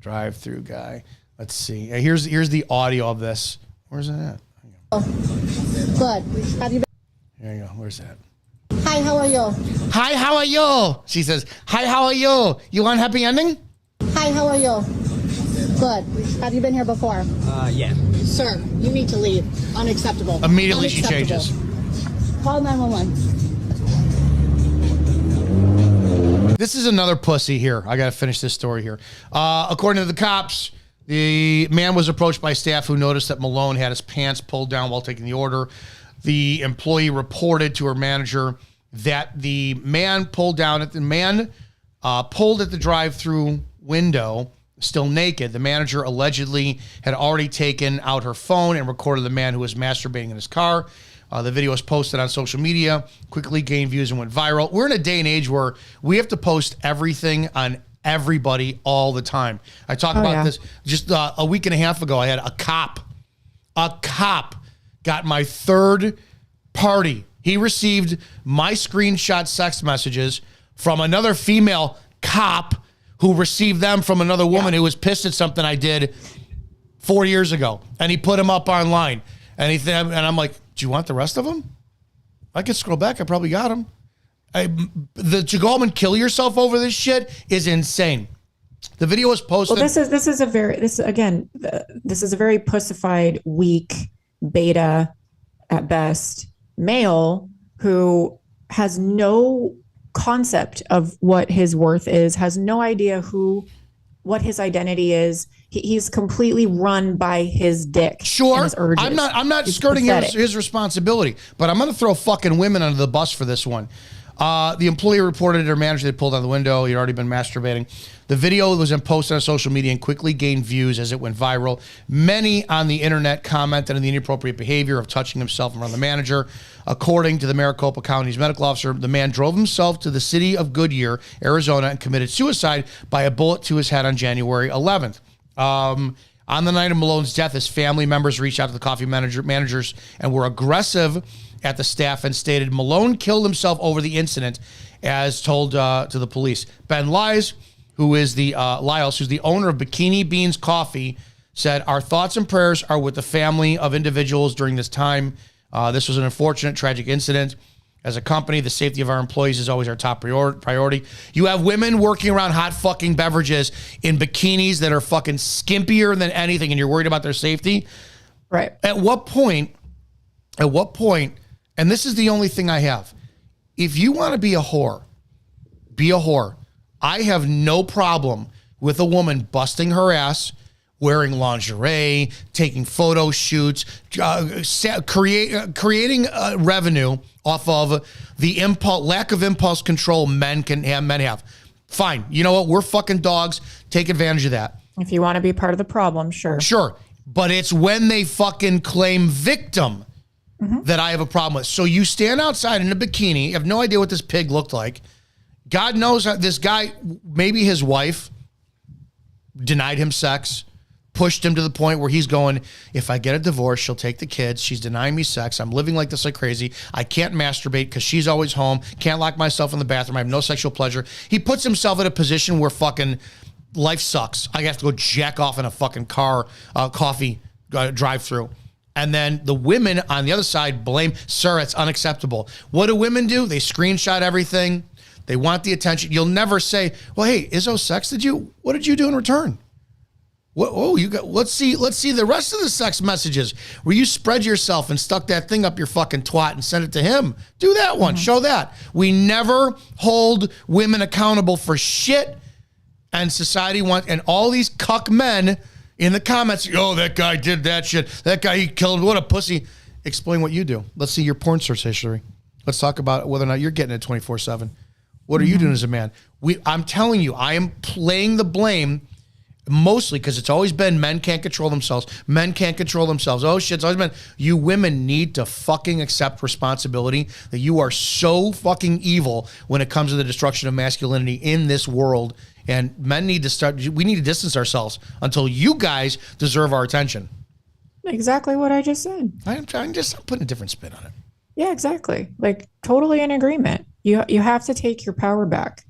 drive-through guy. Let's see. Here's the audio of this. Where's it at? Good. Have you been? There you go. Where's that? Hi, how are you? Hi, how are you? She says, hi, how are you? You want happy ending? Hi, how are you? Good. Have you been here before? Yeah. Sir, you need to leave. Unacceptable. Immediately she Unacceptable. changes. Call 911. This is another pussy here. I got to finish this story here. According to the cops, the man was approached by staff who noticed that Malone had his pants pulled down while taking the order. The employee reported to her manager that the man pulled at the drive-through window, still naked. The manager allegedly had already taken out her phone and recorded the man who was masturbating in his car. The video was posted on social media, quickly gained views and went viral. We're in a day and age where we have to post everything on everybody all the time. I talked about this just a week and a half ago. I had a cop got my third party. He received my screenshot sex messages from another female cop who received them from another woman who was pissed at something I did 4 years ago. And he put them up online. And I'm like, do you want the rest of them? I could scroll back. I probably got them. To go home and kill yourself over this shit is insane. The video was posted. Well, this is a very pussified, weak, beta at best male who has no concept of what his worth is, has no idea what his identity is. He's completely run by his dick. Sure, and his urges. I'm not skirting his responsibility, but I'm going to throw fucking women under the bus for this one. The employee reported her manager they pulled out the window. He'd already been masturbating. The video was then posted on social media and quickly gained views as it went viral. Many on the internet commented on the inappropriate behavior of touching himself around the manager. According to the Maricopa County's medical officer, the man drove himself to the city of Goodyear, Arizona, and committed suicide by a bullet to his head on January 11th. On the night of Malone's death, his family members reached out to the coffee managers and were aggressive at the staff and stated Malone killed himself over the incident, as told to the police. Ben Lyles, who's the owner of Bikini Beans Coffee, said, "Our thoughts and prayers are with the family of individuals during this time. This was an unfortunate, tragic incident. As a company, the safety of our employees is always our top priority." You have women working around hot fucking beverages in bikinis that are fucking skimpier than anything, and you're worried about their safety? Right. At what point, and this is the only thing I have, if you want to be a whore, be a whore. I have no problem with a woman busting her ass, wearing lingerie, taking photo shoots, creating revenue off of the lack of impulse control men have. Fine. You know what? We're fucking dogs. Take advantage of that. If you want to be part of the problem, sure. Sure. But it's when they fucking claim victim that I have a problem with. So you stand outside in a bikini, you have no idea what this pig looked like. God knows how this guy, maybe his wife denied him sex, pushed him to the point where he's going, if I get a divorce, she'll take the kids. She's denying me sex. I'm living like this like crazy. I can't masturbate because she's always home. Can't lock myself in the bathroom. I have no sexual pleasure. He puts himself in a position where fucking life sucks. I have to go jack off in a fucking coffee drive-through. And then the women on the other side blame, sir, it's unacceptable. What do women do? They screenshot everything. They want the attention. You'll never say, well, hey, Izzo sexted you? What did you do in return? Let's see the rest of the sex messages where you spread yourself and stuck that thing up your fucking twat and sent it to him. Do that one. Show that. We never hold women accountable for shit, and society wants, and all these cuck men in the comments, oh, that guy did that shit. That guy, he killed him. What a pussy. Explain what you do. Let's see your porn search history. Let's talk about whether or not you're getting it 24/7. What are you doing as a man? I'm telling you, I am playing the blame mostly because it's always been men can't control themselves. Men can't control themselves. Oh, shit, it's always been. You women need to fucking accept responsibility that you are so fucking evil when it comes to the destruction of masculinity in this world. And men need to we need to distance ourselves until you guys deserve our attention. Exactly what I just said. I'm putting a different spin on it. Yeah, exactly. Like totally in agreement. You have to take your power back.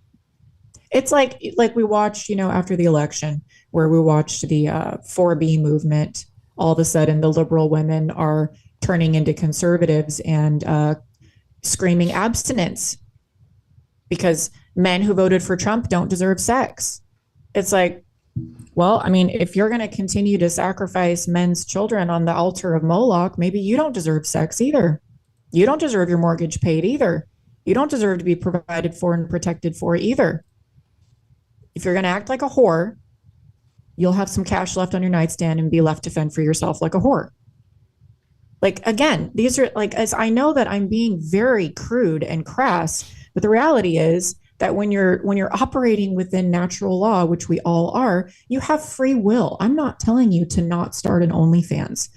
It's like we watched, after the election where we watched the 4B movement. All of a sudden, the liberal women are turning into conservatives and screaming abstinence because men who voted for Trump don't deserve sex. It's like, Well, I mean, if you're going to continue to sacrifice men's children on the altar of Moloch, maybe you don't deserve sex either. You don't deserve your mortgage paid either. You don't deserve to be provided for and protected for either. If you're going to act like a whore, you'll have some cash left on your nightstand and be left to fend for yourself like a whore. Like, again, these are like, as I know that I'm being very crude and crass, but the reality is that when you're operating within natural law, which we all are, you have free will. I'm not telling you to not start an OnlyFans.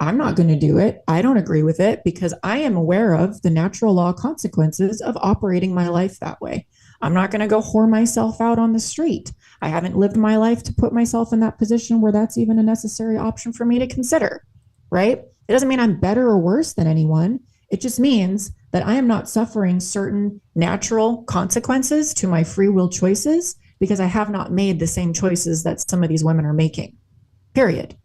I'm not going to do it. I don't agree with it because I am aware of the natural law consequences of operating my life that way. I'm not going to go whore myself out on the street. I haven't lived my life to put myself in that position where that's even a necessary option for me to consider, right? It doesn't mean I'm better or worse than anyone. It just means that I am not suffering certain natural consequences to my free will choices because I have not made the same choices that some of these women are making, period.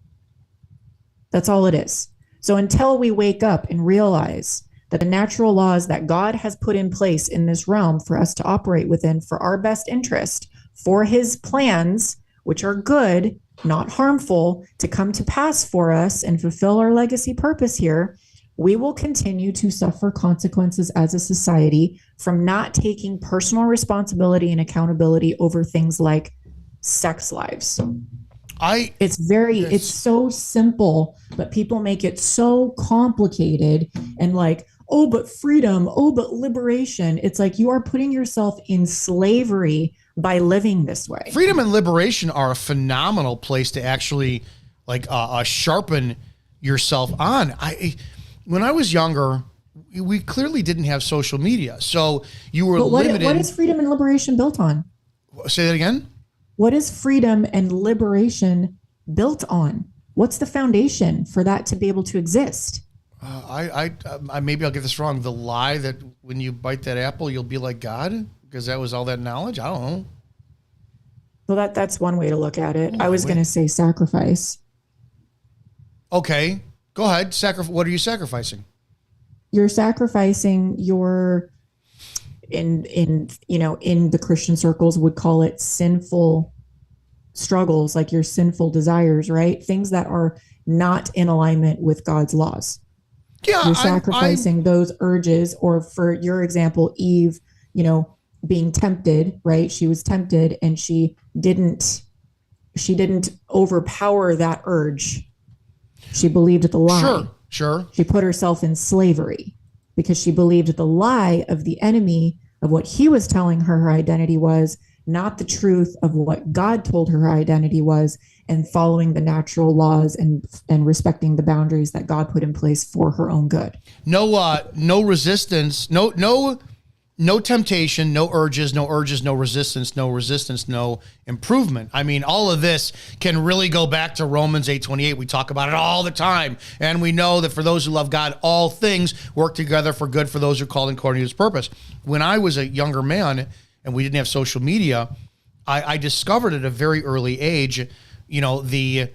That's all it is. So until we wake up and realize that the natural laws that God has put in place in this realm for us to operate within for our best interest, for his plans, which are good, not harmful, to come to pass for us and fulfill our legacy purpose here, we will continue to suffer consequences as a society from not taking personal responsibility and accountability over things like sex lives. It's so simple, but people make it so complicated and like, oh, but freedom, oh, but liberation. It's like you are putting yourself in slavery by living this way. Freedom and liberation are a phenomenal place to actually like sharpen yourself on. When I was younger, we clearly didn't have social media. So you were limited. What is freedom and liberation built on? Say that again? What is freedom and liberation built on? What's the foundation for that to be able to exist? I maybe I'll get this wrong. The lie that when you bite that apple, you'll be like God because that was all that knowledge. I don't know. Well, that's one way to look at it. I was going to say sacrifice. Okay, go ahead. What are you sacrificing? You're sacrificing your, in the Christian circles would call it sinful struggles, like your sinful desires, right? Things that are not in alignment with God's laws. Yeah, you're sacrificing those urges, or for your example, Eve, being tempted, right? She was tempted and she didn't overpower that urge. She believed the lie. Sure. She put herself in slavery because she believed the lie of the enemy of what he was telling her identity was, not the truth of what God told her identity was, and following the natural laws and respecting the boundaries that God put in place for her own good. No resistance, no temptation, no urges, no resistance, no improvement. I mean, all of this can really go back to Romans 8:28. We talk about it all the time. And we know that for those who love God, all things work together for good for those who are called according to his purpose. When I was a younger man and we didn't have social media, I discovered at a very early age, the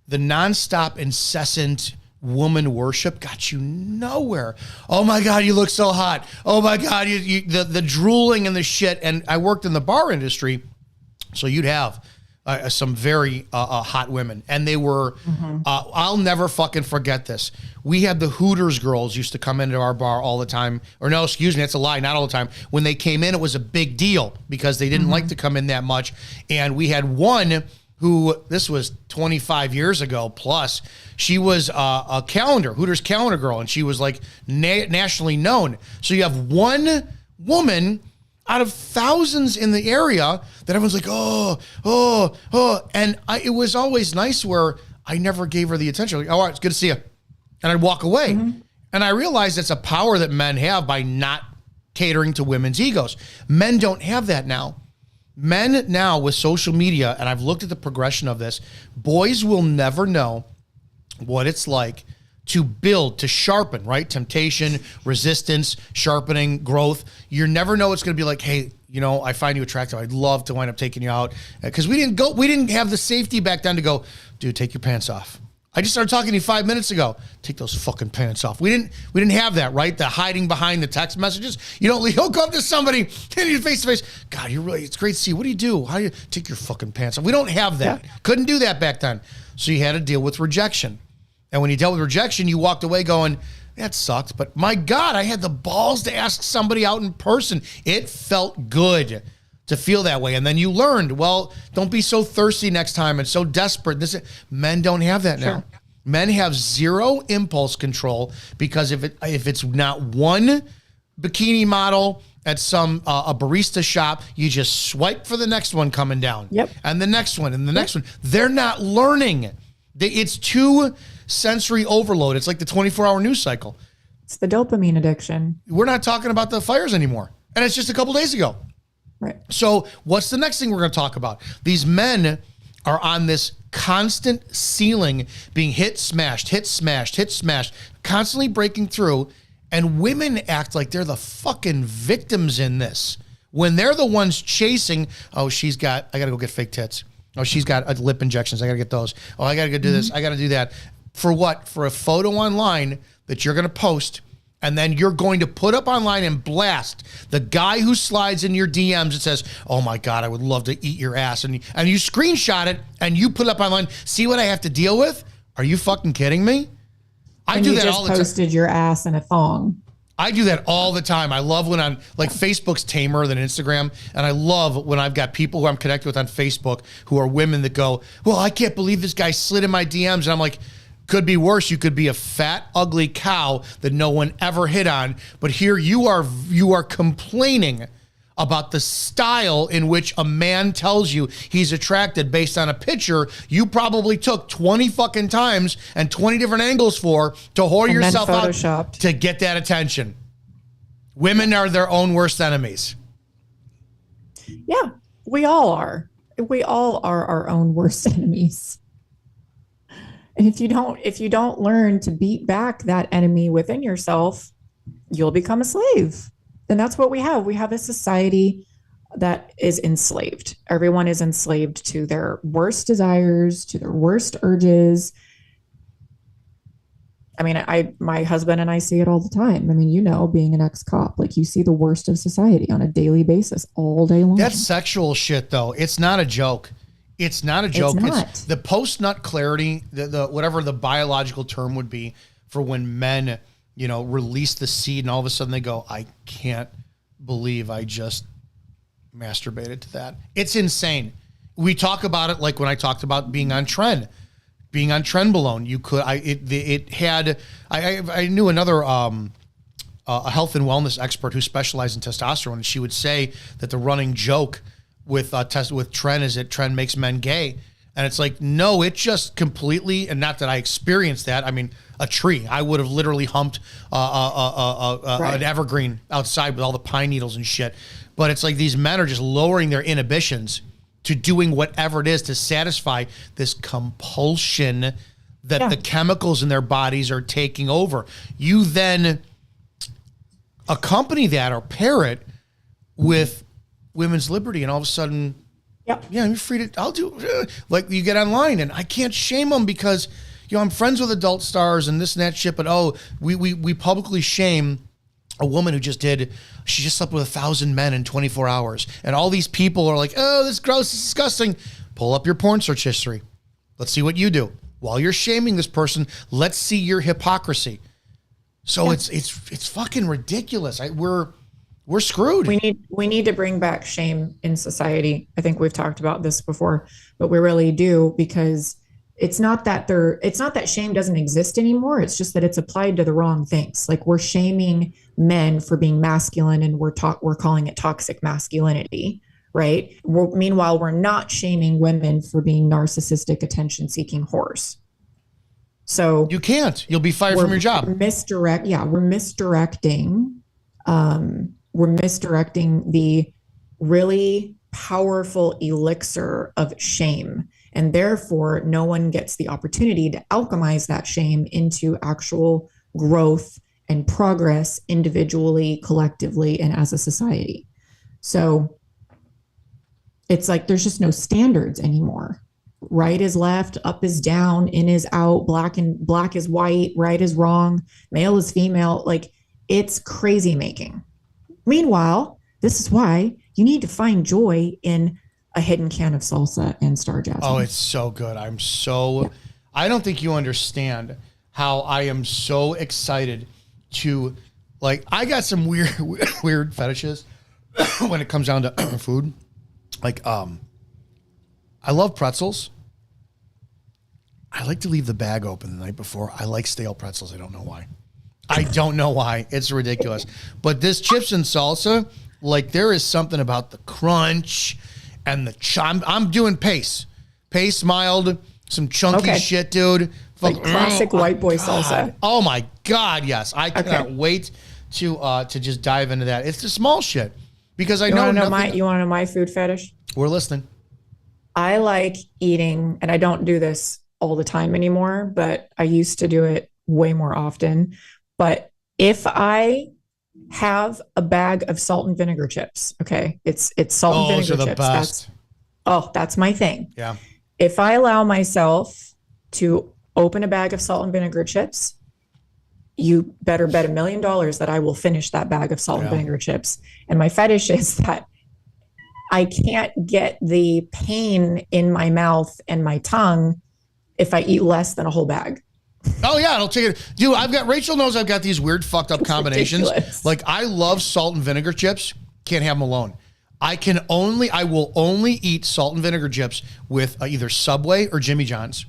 nonstop, incessant woman worship got you nowhere. Oh my God, you look so hot. Oh my God, the drooling and the shit. And I worked in the bar industry, so you'd have some very hot women, and they were. I'll never fucking forget this. We had the Hooters girls used to come into our bar all the time. Or no, excuse me, that's a lie. Not all the time. When they came in, it was a big deal because they didn't like to come in that much. And we had one who, this was 25 years ago plus, she was a Hooters calendar girl, and she was like nationally known. So you have one woman out of thousands in the area that everyone's like, oh. And it was always nice where I never gave her the attention. Like, all right, it's good to see you. And I'd walk away. And I realized it's a power that men have by not catering to women's egos. Men don't have that now. Men now with social media, and I've looked at the progression of this, boys will never know what it's like to build, to sharpen, right? Temptation, resistance, sharpening, growth. You never know it's going to be like, hey, I find you attractive. I'd love to wind up taking you out. Because we didn't have the safety back then to go, dude, take your pants off. I just started talking to you 5 minutes ago. Take those fucking pants off. We didn't have that, right? The hiding behind the text messages. You don't go up to somebody and you face to face. God, it's great to see you. What do you do? How do you take your fucking pants off? We don't have that. Yeah. Couldn't do that back then. So you had to deal with rejection. And when you dealt with rejection, you walked away going, that sucked. But my God, I had the balls to ask somebody out in person. It felt good to feel that way. And then you learned, well, don't be so thirsty next time and so desperate. Men don't have that now. Men have zero impulse control because if it's not one bikini model at some a barista shop, you just swipe for the next one coming down. Yep. And the next one and the next one. They're not learning. It's too sensory overload. It's like the 24-hour news cycle. It's the dopamine addiction. We're not talking about the fires anymore. And it's just a couple days ago. Right. So what's the next thing we're going to talk about? These men are on this constant ceiling being smashed, constantly breaking through. And women act like they're the fucking victims in this when they're the ones chasing. Oh, I got to go get fake tits. Oh, she's got lip injections. I got to get those. Oh, I got to go do this. I got to do that. For what? For a photo online that you're going to post. And then you're going to put up online and blast the guy who slides in your DMs and says, oh my God, I would love to eat your ass. And you screenshot it and you put it up online. See what I have to deal with? Are you fucking kidding me? I do that all the time. You just posted your ass in a thong. I do that all the time. I love when Facebook's tamer than Instagram. And I love when I've got people who I'm connected with on Facebook who are women that go, well, I can't believe this guy slid in my DMs. And I'm like, could be worse. You could be a fat, ugly cow that no one ever hit on. But here you are complaining about the style in which a man tells you he's attracted based on a picture you probably took 20 fucking times and 20 different angles to whore yourself out to get that attention. Women are their own worst enemies. Yeah, we all are. We all are our own worst enemies. And if you don't learn to beat back that enemy within yourself, you'll become a slave. And that's what we have. We have a society that is enslaved. Everyone is enslaved to their worst desires, to their worst urges. I mean, my husband and I see it all the time. I mean, being an ex-cop, like you see the worst of society on a daily basis all day long. That's sexual shit, though. It's not a joke. It's not a joke. It's the post-nut clarity, the whatever the biological term would be for when men, release the seed and all of a sudden they go, I can't believe I just masturbated to that. It's insane. We talk about it like when I talked about being on Trenbolone. I knew another a health and wellness expert who specialized in testosterone, and she would say that the running joke with Tren is that Tren makes men gay. And it's like, no, it just completely, and not that I experienced that. I mean, a tree. I would have literally humped an evergreen outside with all the pine needles and shit. But it's like these men are just lowering their inhibitions to doing whatever it is to satisfy this compulsion that the chemicals in their bodies are taking over. You then accompany that or pair it with women's liberty, and all of a sudden, you're free to, I'll do, like you get online, and I can't shame them because, I'm friends with adult stars and this and that shit, but we publicly shame a woman who she just slept with 1,000 men in 24 hours. And all these people are like, oh, this is gross, this is disgusting. Pull up your porn search history. Let's see what you do. While you're shaming this person, let's see your hypocrisy. So it's fucking ridiculous. We're screwed. We need to bring back shame in society. I think we've talked about this before, but we really do, because it's not that shame doesn't exist anymore. It's just that it's applied to the wrong things. Like we're shaming men for being masculine, and we're calling it toxic masculinity, right? Meanwhile, we're not shaming women for being narcissistic, attention-seeking whores. So you can't. You'll be fired from your job. We're misdirecting the really powerful elixir of shame. And therefore, no one gets the opportunity to alchemize that shame into actual growth and progress individually, collectively, and as a society. So it's like there's just no standards anymore. right is left, up is down, in is out, black is white, right is wrong, male is female. Like, it's crazy making. Meanwhile, this is why you need to find joy in a hidden can of salsa and star jasmine. Oh, it's so good. I don't think you understand how I am so excited to, like, I got some weird fetishes when it comes down to food. Like, I love pretzels. I like to leave the bag open the night before. I like stale pretzels. I don't know why. It's ridiculous. But this chips and salsa, like, there is something about the crunch and the I'm doing pace mild, some chunky shit, dude. Like classic white boy salsa. Oh my God, yes. I cannot wait to just dive into that. It's the small shit because I know you want to know my food fetish? We're listening. I like eating, and I don't do this all the time anymore, but I used to do it way more often. But if I have a bag of salt and vinegar chips, okay, it's salt and vinegar those are the chips. best. That's my thing. Yeah. If I allow myself to open a bag of salt and vinegar chips, you better bet $1 million that I will finish that bag of salt and vinegar chips. And my fetish is that I can't get the pain in my mouth and my tongue if I eat less than a whole bag. Oh yeah, it'll take it. Dude, Rachel knows I've got these weird fucked up combinations. Ridiculous. Like, I love salt and vinegar chips. Can't have them alone. I will only eat salt and vinegar chips with either Subway or Jimmy John's.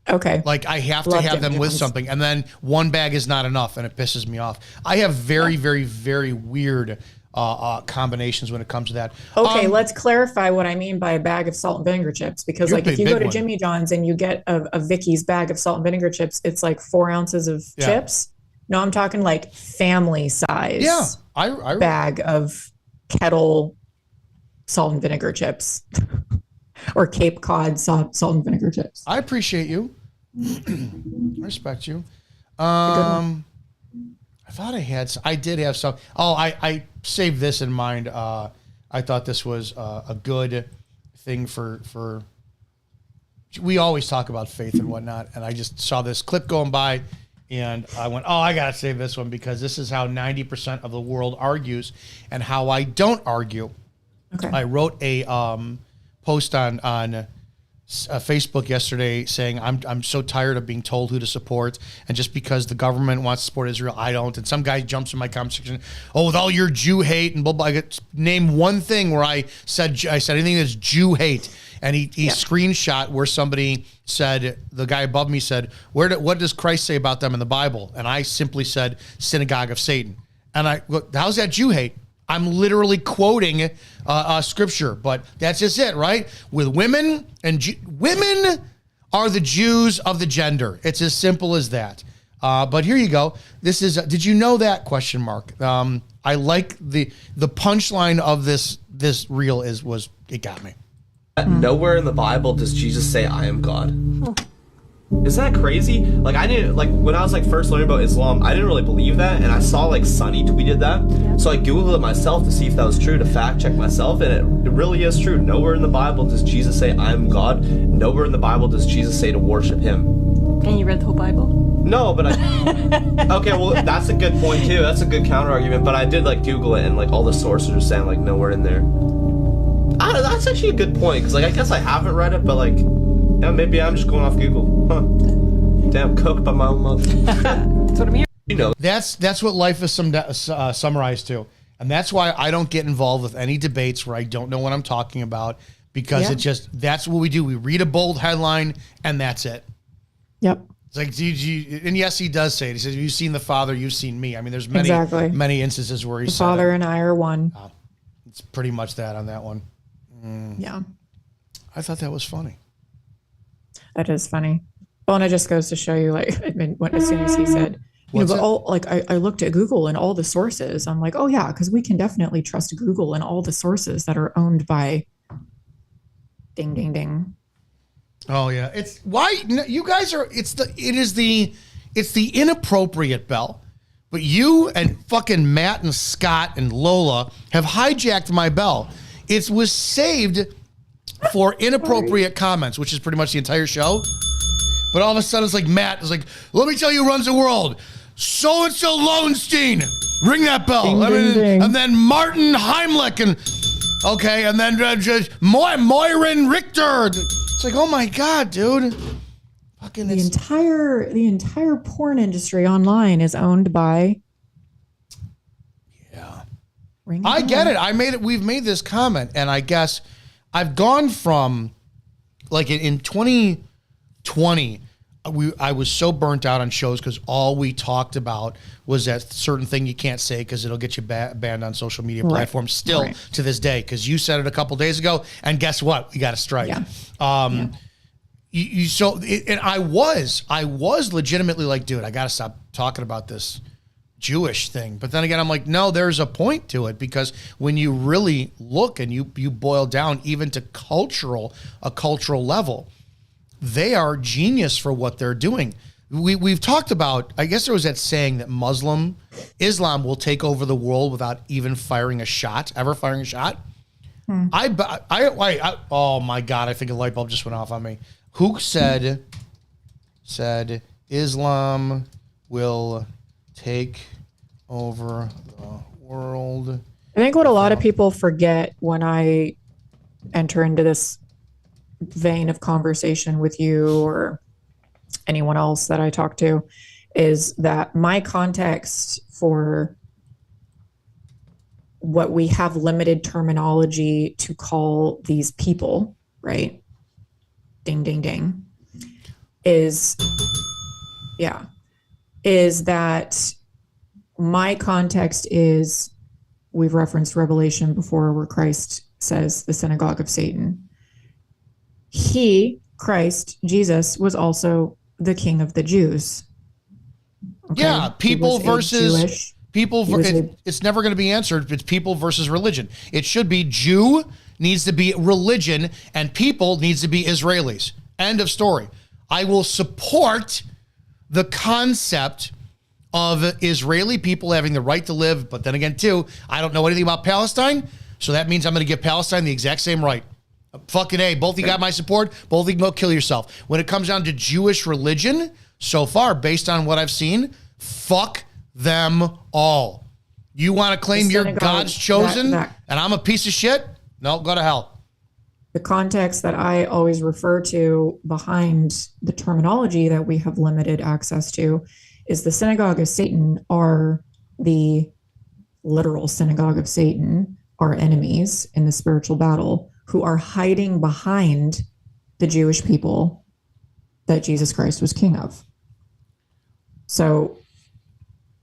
Okay. Like, I have to have them with something, and then one bag is not enough, and it pisses me off. I have very, very, very weird combinations when it comes to that. Okay, let's clarify what I mean by a bag of salt and vinegar chips, because like if you go to Jimmy John's and you get a Vicky's bag of salt and vinegar chips, it's like 4 ounces of chips. No, I'm talking like family size. Yeah, I bag of Kettle salt and vinegar chips or Cape Cod salt and vinegar chips. I appreciate you. I respect you. I thought I did have some. Oh, I saved this in mind. I thought this was a good thing for. We always talk about faith and whatnot, and I just saw this clip going by, and I went, "Oh, I gotta save this one because this is how 90% of the world argues, and how I don't argue." Okay. I wrote a post on Facebook yesterday saying I'm so tired of being told who to support, and just because the government wants to support Israel, I don't. And some guy jumps in my comment section, with all your Jew hate and blah blah. Name one thing where I said anything that's Jew hate, and he screenshot where somebody said, the guy above me said, what does Christ say about them in the Bible? And I simply said, synagogue of Satan. And how's that Jew hate? I'm literally quoting scripture, but that's just it, right? With women, and women are the Jews of the gender. It's as simple as that. But here you go. This is, did you know that, question mark? I like the punchline of this reel it got me. Nowhere in the Bible does Jesus say, I am God. Isn't that crazy? Like, I didn't, like, when I was like first learning about Islam, I didn't really believe that, and I saw like Sunny tweeted that, so I googled it myself to see if that was true, to fact check myself, and it really is true. Nowhere in the Bible does Jesus say I am God. Nowhere in the Bible does Jesus say to worship him. And you read the whole Bible? No, but okay, well, that's a good point too. That's a good counter argument, but I did like Google it, and like all the sources are saying like nowhere in there. That's actually a good point, because like I guess I haven't read it, but like, yeah, maybe I'm just going off Google. Huh. Damn, cooked by my own mother. That's what I'm here. You know. That's what life is summarized to. And that's why I don't get involved with any debates where I don't know what I'm talking about, because that's what we do. We read a bold headline and that's it. Yep. It's like, and yes, he does say it. He says, "You've seen the Father, you've seen me." I mean, there's many instances where he said, "The Father and I are one." It's pretty much that on that one. Yeah. I thought that was funny. That is funny. Well, and it just goes to show you, like, I mean, as soon as he said, I looked at Google and all the sources. I'm like, oh yeah, because we can definitely trust Google and all the sources that are owned by ding, ding, ding. Oh yeah. It's why you guys are, it's the inappropriate bell, but you and fucking Matt and Scott and Lola have hijacked my bell. It was saved for inappropriate comments, which is pretty much the entire show. But all of a sudden, it's like Matt is like, let me tell you who runs the world. So-and-so Lowenstein. Ring that bell. Ding, ding, ding. And then Martin Heimlich. And then just Moirin Richter. It's like, oh my God, dude. Fucking The entire porn industry online is owned by. Yeah. I get it. We've made this comment, and I guess I've gone from like in 2020, I was so burnt out on shows because all we talked about was that certain thing you can't say because it'll get you banned on social media platforms still to this day. Because you said it a couple days ago, and guess what? You got a strike. Yeah. I was legitimately like, dude, I got to stop talking about this Jewish thing. But then again, I'm like, no, there's a point to it, because when you really look and you boil down even to a cultural level, they are genius for what they're doing. We've talked about, I guess there was that saying that Islam will take over the world without even firing a shot. Oh my God, I think a light bulb just went off on me. Who said Islam will take over the world? I think what a lot of people forget when I enter into this vein of conversation with you or anyone else that I talk to is that my context for what we have limited terminology to call these people, right? Ding, ding, ding. Is that my context is, we've referenced Revelation before where Christ says the synagogue of Satan. Christ, Jesus, was also the king of the Jews. Okay? Yeah, people versus people. It's never going to be answered. It's people versus religion. It should be Jew needs to be religion and people needs to be Israelis. End of story. I will support the concept of Israeli people having the right to live, but then again, too, I don't know anything about Palestine, so that means I'm going to give Palestine the exact same right. Fucking A, both of you got my support, both of you can go kill yourself. When it comes down to Jewish religion, so far, based on what I've seen, fuck them all. You want to claim you're God's chosen and I'm a piece of shit? No, go to hell. The context that I always refer to behind the terminology that we have limited access to is the synagogue of Satan are the literal synagogue of Satan, our enemies in the spiritual battle, who are hiding behind the Jewish people that Jesus Christ was king of. So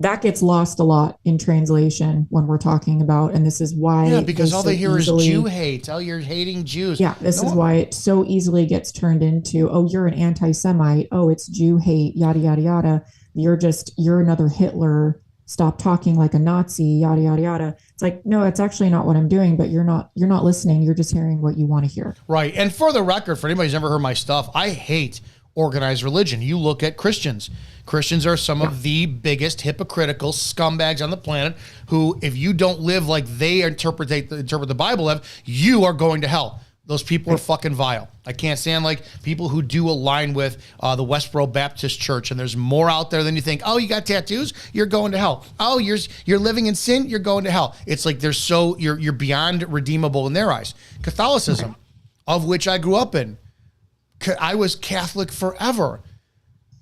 that gets lost a lot in translation when we're talking about, and this is why. Yeah, because all they hear is Jew hate. Oh, you're hating Jews. Yeah, this is why it so easily gets turned into, oh, you're an anti-Semite. Oh, it's Jew hate, yada, yada, yada. You're another Hitler. Stop talking like a Nazi, yada, yada, yada. It's like, no, it's actually not what I'm doing, but you're not listening. You're just hearing what you want to hear. Right. And for the record, for anybody who's never heard my stuff, I hate organized religion. You look at Christians. Christians are some of the biggest hypocritical scumbags on the planet who, if you don't live like they interpret the Bible, you are going to hell. Those people are fucking vile. I can't stand like people who do align with the Westboro Baptist Church, and there's more out there than you think. Oh, you got tattoos? You're going to hell. Oh, you're living in sin? You're going to hell. It's like you're beyond redeemable in their eyes. Catholicism, of which I grew up in, I was Catholic forever.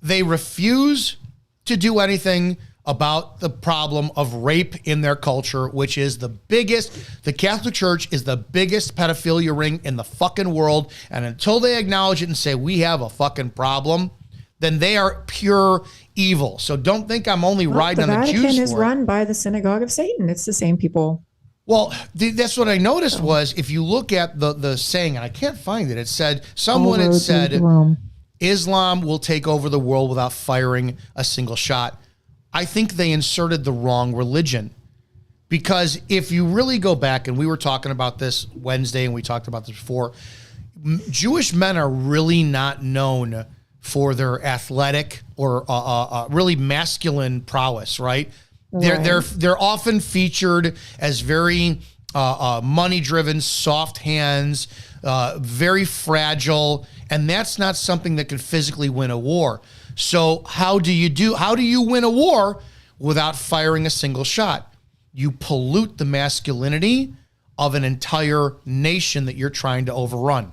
They refuse to do anything about the problem of rape in their culture, which is the Catholic Church is the biggest pedophilia ring in the fucking world. And until they acknowledge it and say, we have a fucking problem, then they are pure evil. So don't think I'm only riding on the Jews. The Vatican is run by the synagogue of Satan. It's the same people. Well, that's what I noticed was if you look at the saying, and I can't find it, it said, someone had said, Islam will take over the world without firing a single shot. I think they inserted the wrong religion, because if you really go back, and we were talking about this Wednesday and we talked about this before, Jewish men are really not known for their athletic or really masculine prowess, right? They're often featured as very money-driven, soft hands, very fragile, and that's not something that can physically win a war. So how do you win a war without firing a single shot? You pollute the masculinity of an entire nation that you're trying to overrun.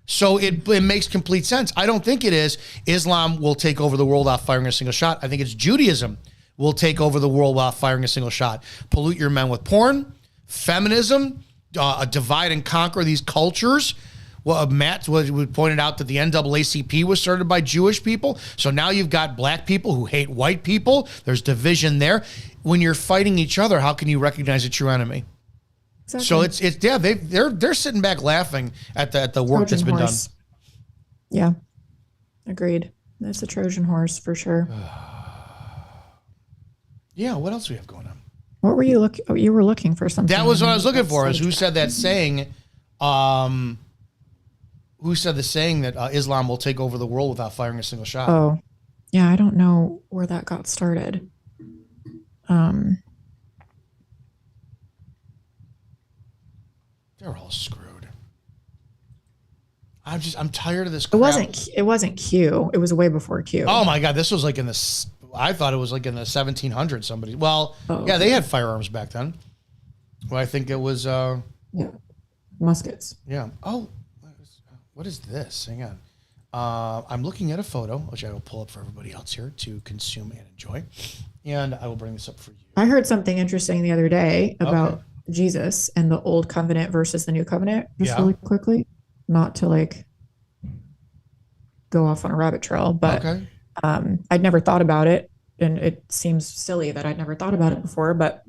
So it makes complete sense. I don't think it is Islam will take over the world without firing a single shot. I think it's Judaism will take over the world without firing a single shot. Pollute your men with porn, feminism, divide and conquer these cultures. Well, Matt pointed out that the NAACP was started by Jewish people. So now you've got black people who hate white people. There's division there. When you're fighting each other, how can you recognize a true enemy? Exactly. So they're sitting back laughing at the work that's been done. Yeah, agreed. That's a Trojan horse for sure. Yeah, what else do we have going on? What were you looking? Oh, you were looking for something. That was what I was looking for. Is who said that saying? Who said the saying that Islam will take over the world without firing a single shot? Oh, yeah, I don't know where that got started. They're all screwed. I'm tired of this crap. It wasn't Q. It was way before Q. Oh my God, this was like I thought it was like in the 1700s. Somebody. Well, yeah, they had firearms back then. Well, I think it was. Yeah, muskets. Yeah. Oh, what is this? Hang on. I'm looking at a photo, which I will pull up for everybody else here to consume and enjoy, and I will bring this up for you. I heard something interesting the other day about Jesus and the old covenant versus the new covenant. Just really quickly, not to like go off on a rabbit trail, but I'd never thought about it, and it seems silly that I'd never thought about it before, but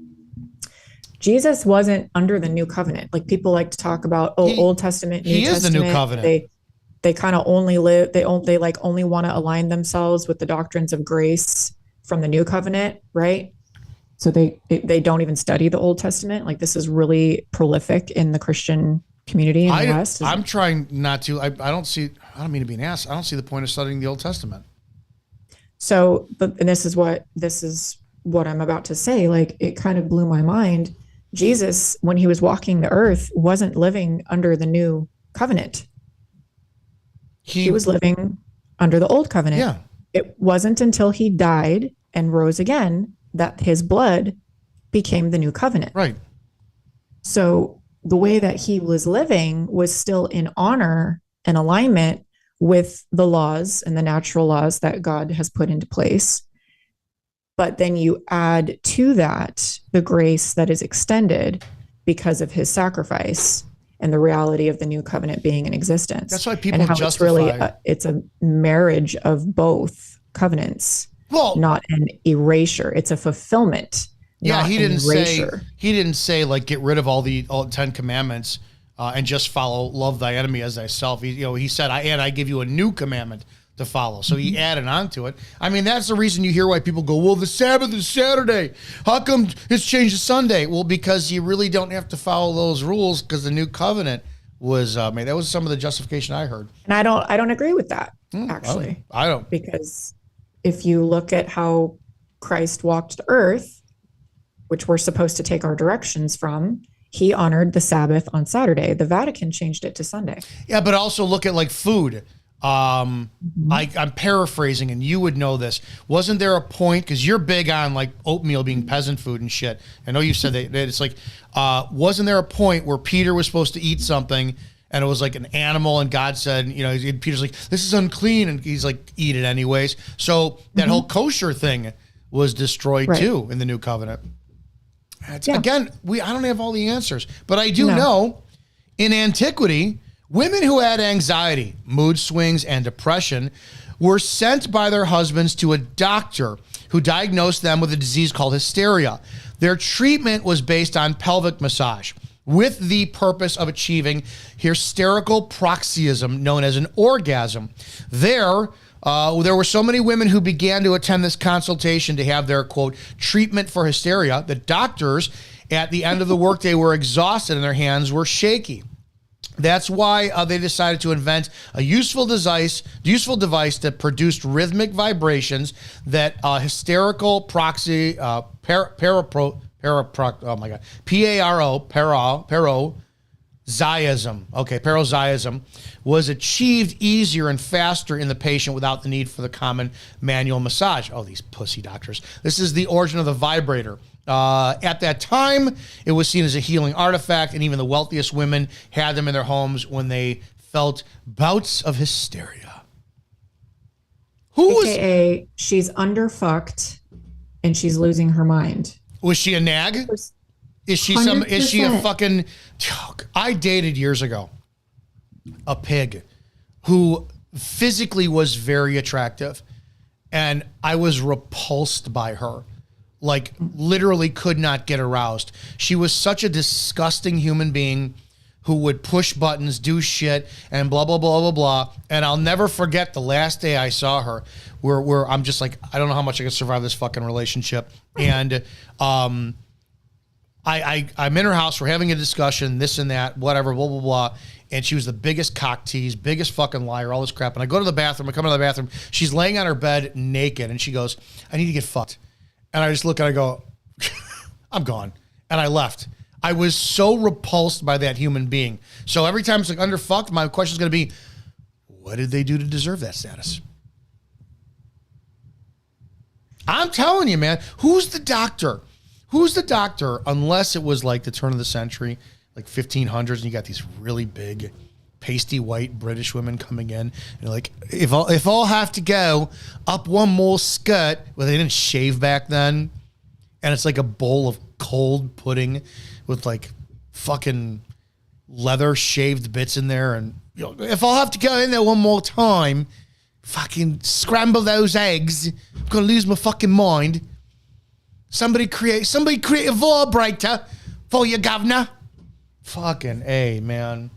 Jesus wasn't under the new covenant. Like people like to talk about, Old Testament, New Testament. He is the new covenant. They kind of only live, they only want to align themselves with the doctrines of grace from the new covenant, right? So they don't even study the Old Testament. Like this is really prolific in the Christian community in the West. I'm trying not to. I don't mean to be an ass. I don't see the point of studying the Old Testament. So, and this is what I'm about to say. Like it kind of blew my mind. Jesus, when he was walking the earth, wasn't living under the new covenant. He was living under the old covenant. Yeah. It wasn't until he died and rose again that his blood became the new covenant. Right. So the way that he was living was still in honor and alignment with the laws and the natural laws that God has put into place. But then you add to that the grace that is extended because of his sacrifice and the reality of the new covenant being in existence. That's why people and how justify. It's a marriage of both covenants, not an erasure. It's a fulfillment. Yeah, he didn't say like get rid of all 10 commandments and just follow, love thy enemy as thyself. He said, I give you a new commandment to follow. So he added on to it. I mean, that's the reason you hear why people go, well, the Sabbath is Saturday. How come it's changed to Sunday? Well, because you really don't have to follow those rules because the new covenant was made. That was some of the justification I heard. And I don't agree with that, actually. I don't. Because if you look at how Christ walked the earth, which we're supposed to take our directions from, he honored the Sabbath on Saturday. The Vatican changed it to Sunday. Yeah, but also look at like food. I'm paraphrasing, and you would know this. Wasn't there a point, because you're big on like oatmeal being peasant food and shit. I know you said that it's like, wasn't there a point where Peter was supposed to eat something and it was like an animal, and God said, Peter's like, this is unclean, and he's like, eat it anyways. So that whole kosher thing was destroyed too in the new covenant. Again, I don't have all the answers, but I do know in antiquity, women who had anxiety, mood swings, and depression were sent by their husbands to a doctor who diagnosed them with a disease called hysteria. Their treatment was based on pelvic massage with the purpose of achieving hysterical paroxysm, known as an orgasm. There were so many women who began to attend this consultation to have their, quote, treatment for hysteria that doctors at the end of the workday were exhausted and their hands were shaky. That's why they decided to invent a useful device that produced rhythmic vibrations that hysterical oh my God, paroxysm. Okay, paroxysm was achieved easier and faster in the patient without the need for the common manual massage. Oh, these pussy doctors. This is the origin of the vibrator. At that time, it was seen as a healing artifact, and even the wealthiest women had them in their homes when they felt bouts of hysteria. AKA, she's underfucked and she's losing her mind. Was she a nag? Is she 100%. a fucking... I dated years ago a pig who physically was very attractive, and I was repulsed by her. Like, literally could not get aroused. She was such a disgusting human being who would push buttons, do shit, and blah, blah, blah, blah, blah. And I'll never forget the last day I saw her where I'm just like, I don't know how much I can survive this fucking relationship. And I'm in her house, we're having a discussion, this and that, whatever, blah, blah, blah. And she was the biggest cock tease, biggest fucking liar, all this crap. And I go to the bathroom, I come out of the bathroom, she's laying on her bed naked, and she goes, I need to get fucked. And I just look and I go, I'm gone. And I left. I was so repulsed by that human being. So every time it's like underfucked, my question is going to be, what did they do to deserve that status? I'm telling you, man, who's the doctor? Who's the doctor, unless it was like the turn of the century, like 1500s, and you got these really big, pasty white British women coming in, and you're like, if I'll have to go up one more skirt, well, they didn't shave back then, and it's like a bowl of cold pudding with like fucking leather shaved bits in there, and you know, if I'll have to go in there one more time, fucking scramble those eggs, I'm gonna lose my fucking mind. Somebody create a vibrator for you, governor. Fucking A, man.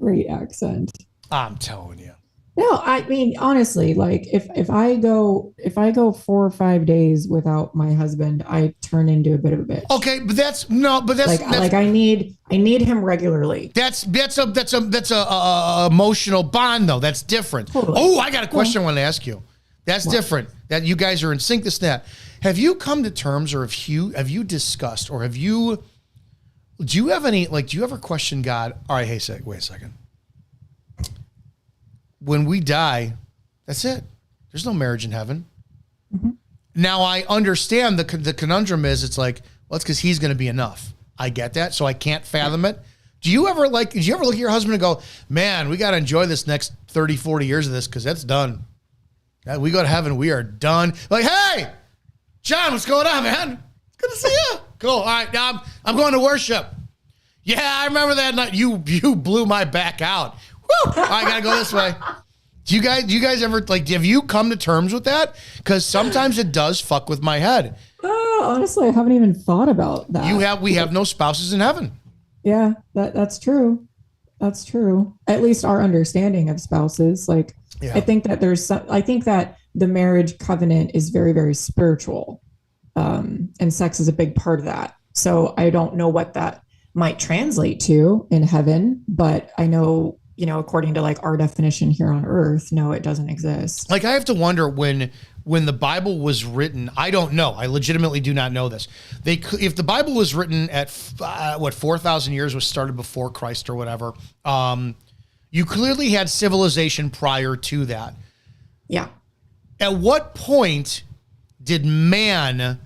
Great accent. I'm telling you. No, I mean, honestly, like if I go 4 or 5 days without my husband, I turn into a bit of a bitch. Okay, but that's like I need him regularly. That's a emotional bond though. That's different. Totally. Oh, I got a question I want to ask you. That's different. That you guys are in sync. This and that. Have you come to terms, or have you discussed, or do you have any, like, do you ever question God? All right, hey, wait a second. When we die, that's it. There's no marriage in heaven. Mm-hmm. Now, I understand the conundrum is, it's like, well, it's because he's going to be enough. I get that, so I can't fathom it. Did you ever look at your husband and go, man, we got to enjoy this next 30, 40 years of this because that's done. We go to heaven, we are done. Like, hey, John, what's going on, man? It's good to see you. Cool. All right, now I'm going to worship. Yeah, I remember that night. You blew my back out. Woo! I gotta go this way. Do you guys ever, like, have you come to terms with that? Because sometimes it does fuck with my head. Honestly, I haven't even thought about that. We have no spouses in heaven. Yeah, that's true. That's true. At least our understanding of spouses. Like, yeah. I think that the marriage covenant is very, very spiritual. And sex is a big part of that. So I don't know what that might translate to in heaven, but I know, according to like our definition here on earth, no, it doesn't exist. Like, I have to wonder when the Bible was written, I don't know. I legitimately do not know this. If the Bible was written at 4,000 years, was started before Christ or whatever, you clearly had civilization prior to that. Yeah. At what point did man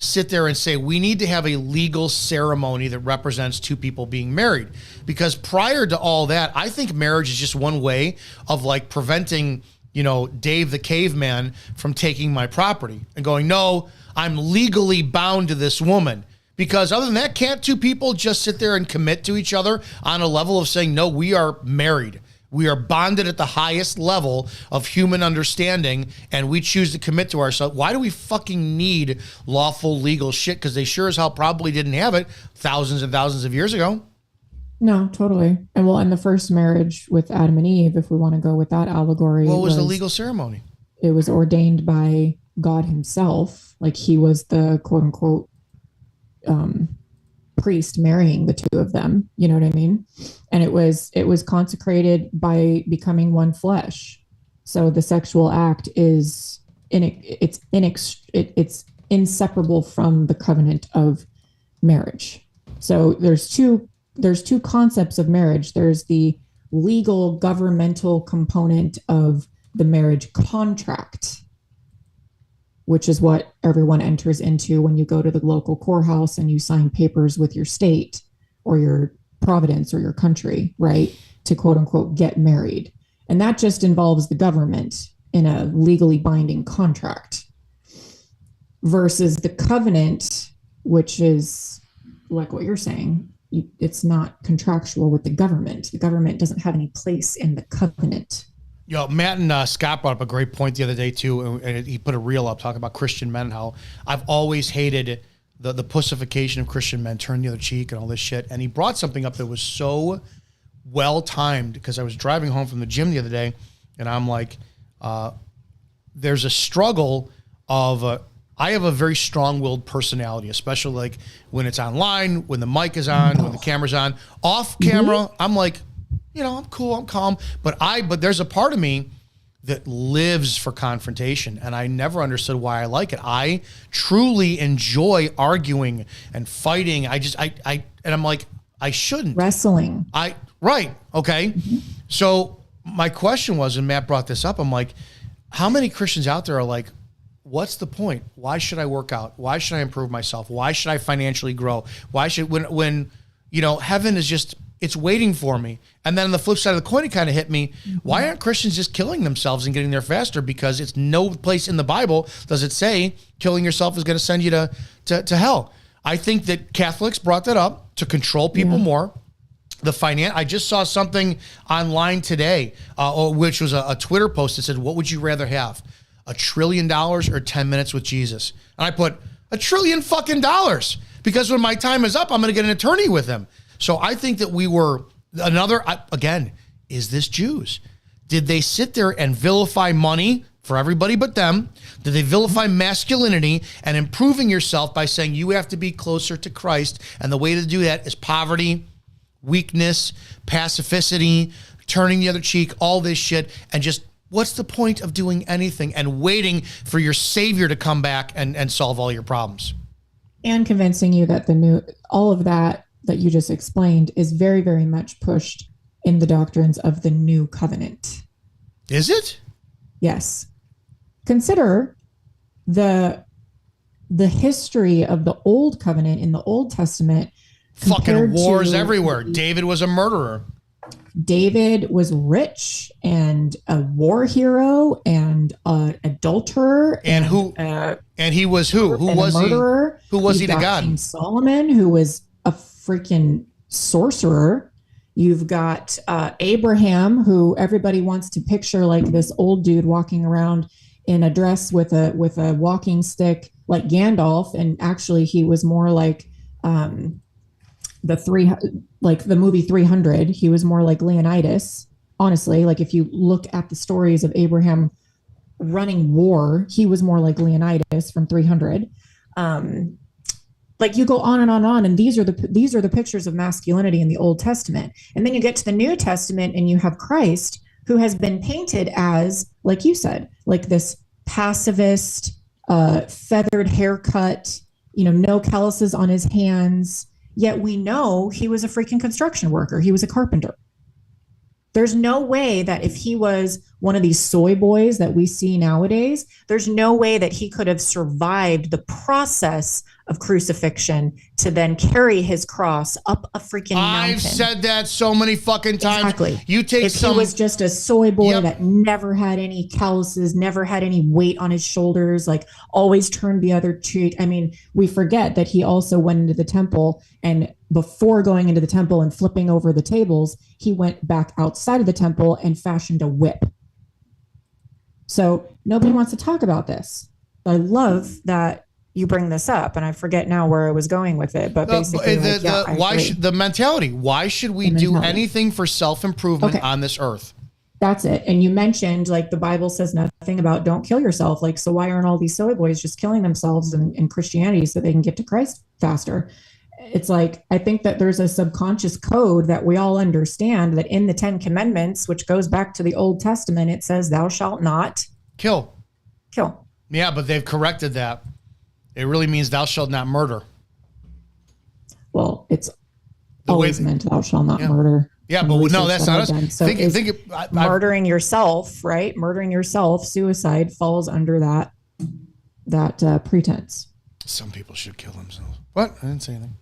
sit there and say, we need to have a legal ceremony that represents two people being married? Because prior to all that, I think marriage is just one way of like preventing, Dave the caveman from taking my property and going, no, I'm legally bound to this woman. Because other than that, can't two people just sit there and commit to each other on a level of saying, no, we are married. We are bonded at the highest level of human understanding, and we choose to commit to ourselves. Why do we fucking need lawful legal shit? Because they sure as hell probably didn't have it thousands and thousands of years ago. No, totally. And the first marriage with Adam and Eve, if we want to go with that allegory. What was the legal ceremony? It was ordained by God himself. Like, he was the quote unquote priest marrying the two of them. You know what I mean? And it was consecrated by becoming one flesh. So the sexual act is it's inseparable from the covenant of marriage. So there's two concepts of marriage. There's the legal governmental component of the marriage contract, which is what everyone enters into when you go to the local courthouse and you sign papers with your state or your providence or your country, right? To quote unquote, get married. And that just involves the government in a legally binding contract versus the covenant, which is like what you're saying. It's not contractual with the government. The government doesn't have any place in the covenant. Yo, Matt and Scott brought up a great point the other day too, and he put a reel up talking about Christian men, how I've always hated the pussification of Christian men, turn the other cheek and all this shit. And he brought something up that was so well timed because I was driving home from the gym the other day, and I'm like, there's a struggle of I have a very strong-willed personality, especially like when it's online, when the mic is on, when the camera's on. Off camera, I'm like, you know, I'm cool, I'm calm. But there's a part of me that lives for confrontation, and I never understood why I like it. I truly enjoy arguing and fighting. And I'm like, I shouldn't. Wrestling. Right, okay. So my question was, and Matt brought this up, I'm like, how many Christians out there are like, what's the point? Why should I work out? Why should I improve myself? Why should I financially grow? Why should, when you know, heaven is just, it's waiting for me. And then on the flip side of the coin, it kind of hit me. Why aren't Christians just killing themselves and getting there faster? Because it's no place in the Bible does it say killing yourself is going to send you to hell. I think that Catholics brought that up to control people more. I just saw something online today, which was a Twitter post that said, what would you rather have? $1 trillion or 10 minutes with Jesus? And I put $1 trillion fucking dollars, because when my time is up, I'm going to get an attorney with him. So I think that we were again, is this Jews? Did they sit there and vilify money for everybody but them? Did they vilify masculinity and improving yourself by saying you have to be closer to Christ? And the way to do that is poverty, weakness, pacificity, turning the other cheek, all this shit. And just, what's the point of doing anything and waiting for your savior to come back and solve all your problems? And convincing you that all of that you just explained is very, very much pushed in the doctrines of the new covenant. Is it? Yes. Consider the history of the old covenant in the Old Testament. Fucking wars everywhere. David was a murderer. David was rich and a war hero and an adulterer. And he was who? Who was he? Murderer. Who was he to God? King Solomon, who was a freaking sorcerer. You've got Abraham, who everybody wants to picture like this old dude walking around in a dress with a walking stick like Gandalf, and actually he was more like the movie 300. He was more like Leonidas. Honestly, like if you look at the stories of Abraham running war, he was more like Leonidas from 300. Like you go on and on and on, and these are the pictures of masculinity in the Old Testament. And then you get to the New Testament and you have Christ, who has been painted as, like you said, like this pacifist, feathered haircut, no calluses on his hands. Yet we know he was a freaking construction worker. He was a carpenter. There's no way that if he was one of these soy boys that we see nowadays, there's no way that he could have survived the process of crucifixion to then carry his cross up a freaking mountain. I've said that so many fucking times. Exactly. You take if he was just a soy boy that never had any calluses, never had any weight on his shoulders, like always turned the other cheek. I mean, we forget that he also went into the temple, and before going into the temple and flipping over the tables, he went back outside of the temple and fashioned a whip. So nobody wants to talk about this. I love that you bring this up, and I forget now where I was going with it, but basically the mentality, why should we do anything for self-improvement on this earth? That's it. And you mentioned like the Bible says nothing about don't kill yourself. Like, so why aren't all these soy boys just killing themselves in Christianity so they can get to Christ faster? It's like, I think that there's a subconscious code that we all understand that in the 10 Commandments, which goes back to the Old Testament, it says thou shalt not kill. Yeah, but they've corrected that. It really means thou shalt not murder. Well, it's always meant thou shalt not murder. Yeah, but no, that's not us. So murdering yourself, right? Murdering yourself, suicide falls under that pretense. Some people should kill themselves. What? I didn't say anything.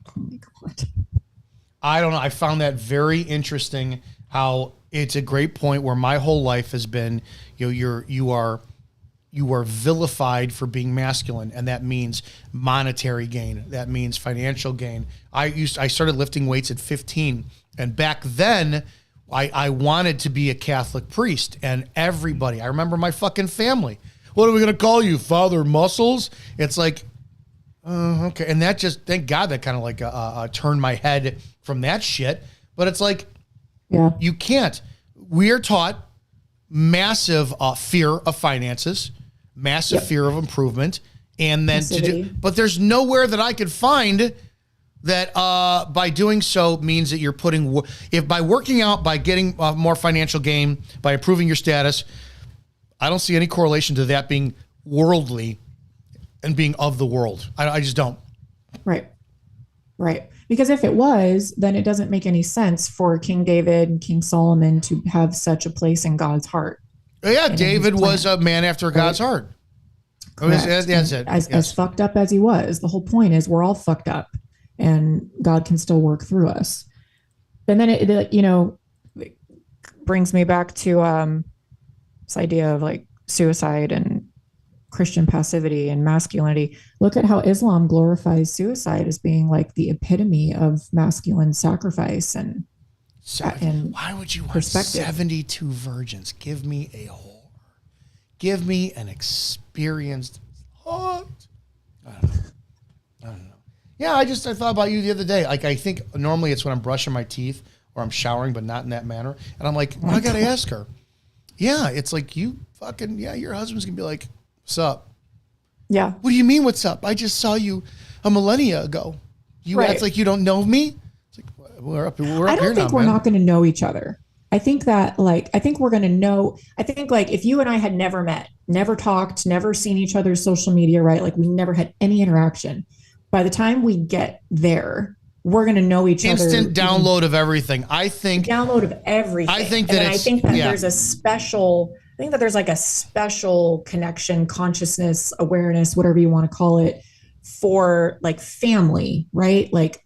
Oh my God. I don't know. I found that very interesting. How it's a great point where my whole life has been, you are vilified for being masculine, and that means monetary gain. That means financial gain. I started lifting weights at 15, and back then, I wanted to be a Catholic priest, and everybody. I remember my fucking family. What are we gonna call you, Father Muscles? It's like, okay, and that just, thank God, that kind of like turned my head from that shit. But it's like, you can't. We are taught massive fear of finances, massive fear of improvement, and then but there's nowhere that I could find that by doing so means that you're putting, if by working out, by getting more financial gain, by improving your status, I don't see any correlation to that being worldly and being of the world. I just don't. Right. Because if it was, then it doesn't make any sense for King David and King Solomon to have such a place in God's heart. Yeah, David was a man after God's heart. As fucked up as he was, the whole point is we're all fucked up, and God can still work through us. And then it brings me back to this idea of like suicide and Christian passivity and masculinity. Look at how Islam glorifies suicide as being like the epitome of masculine sacrifice and why would you want 72 virgins? Give me a whore. Give me an experienced heart. I don't know. Yeah, I thought about you the other day. Like, I think normally it's when I'm brushing my teeth or I'm showering, but not in that manner. And I'm like, I gotta ask her. Yeah, it's like your husband's gonna be like, what's up? Yeah. What do you mean, what's up? I just saw you a millennia ago. You act like you don't know me? It's like, we're up here now, I don't think we're not going to know each other. I think that I think we're going to know. I think like if you and I had never met, never talked, never seen each other's social media, right? Like we never had any interaction. By the time we get there, we're going to know each other. Instant download of everything. I think there's a special, I think that there's like a special connection, consciousness, awareness, whatever you want to call it, for like family, right? Like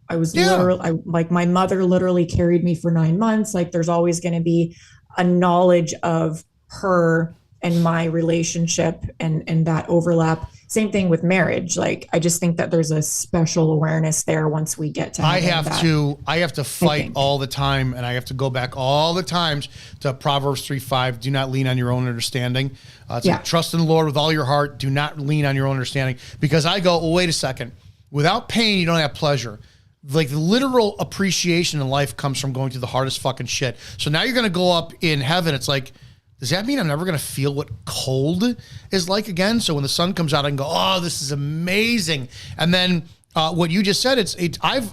I was like my mother literally carried me for 9 months. Like there's always going to be a knowledge of her and my relationship and that overlap. Same thing with marriage. Like, I just think that there's a special awareness there once we get to I have to fight all the time, and I have to go back all the times to Proverbs 3:5. Do not lean on your own understanding. Like, trust in the Lord with all your heart. Do not lean on your own understanding. Because I go, wait a second. Without pain, you don't have pleasure. Like, the literal appreciation in life comes from going through the hardest fucking shit. So now you're going to go up in heaven. It's like, does that mean I'm never going to feel what cold is like again? So when the sun comes out, I can go, oh, this is amazing. And then what you just said, I've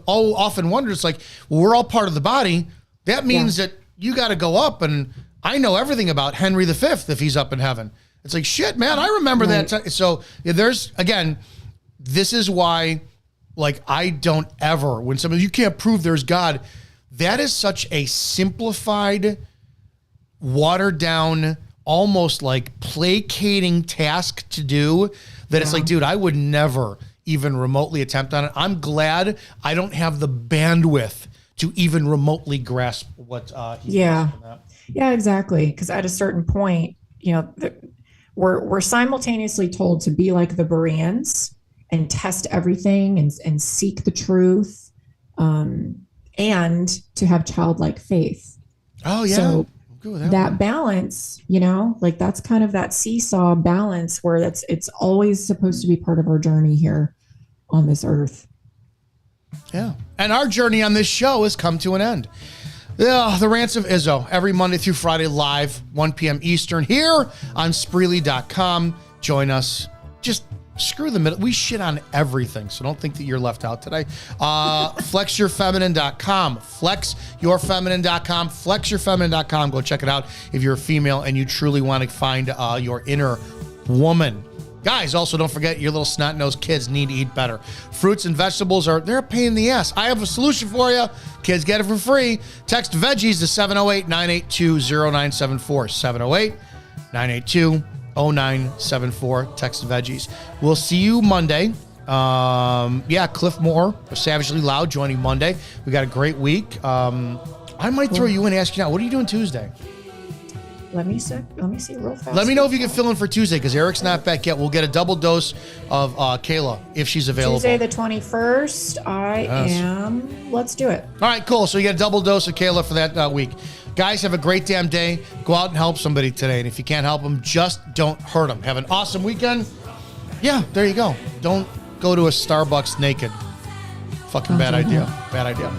often wondered, it's like, well, we're all part of the body. That means that you got to go up. And I know everything about Henry V if he's up in heaven. It's like, shit, man, I remember that. So there's, again, this is why, like, I don't ever, when somebody, you can't prove there's God, that is such a simplified, watered down, almost like placating task to do that it's like, dude, I would never even remotely attempt on it. I'm glad I don't have the bandwidth to even remotely grasp what Yeah, exactly. Because at a certain point, we're simultaneously told to be like the Bereans and test everything and seek the truth, and to have childlike faith. Oh yeah. So that balance, like that's kind of that seesaw balance where it's always supposed to be part of our journey here on this earth. Yeah. And our journey on this show has come to an end. The Rants of Izzo, every Monday through Friday live, 1 p.m. Eastern, here on Spreely.com. Join us. Just screw the middle. We shit on everything, so don't think that you're left out today. Flexyourfeminine.com. Flexyourfeminine.com. Flexyourfeminine.com. Go check it out if you're a female and you truly want to find your inner woman. Guys, also don't forget your little snot-nosed kids need to eat better. Fruits and vegetables they're a pain in the ass. I have a solution for you. Kids get it for free. Text veggies to 708-982-0974. 708-982-0974. Text veggies. We'll see you Monday. Cliff Moore of Savagely Loud joining Monday. We got a great week. I might throw you in and ask you now, what are you doing Tuesday? Let me see real fast. Let me know if you can fill in for Tuesday, because Eric's not back yet. We'll get a double dose of Kayla if she's available. Tuesday the 21st, I am. Let's do it. All right, cool. So you get a double dose of Kayla for that week. Guys, have a great damn day. Go out and help somebody today. And if you can't help them, just don't hurt them. Have an awesome weekend. Yeah, there you go. Don't go to a Starbucks naked. Fucking bad idea. Bad idea.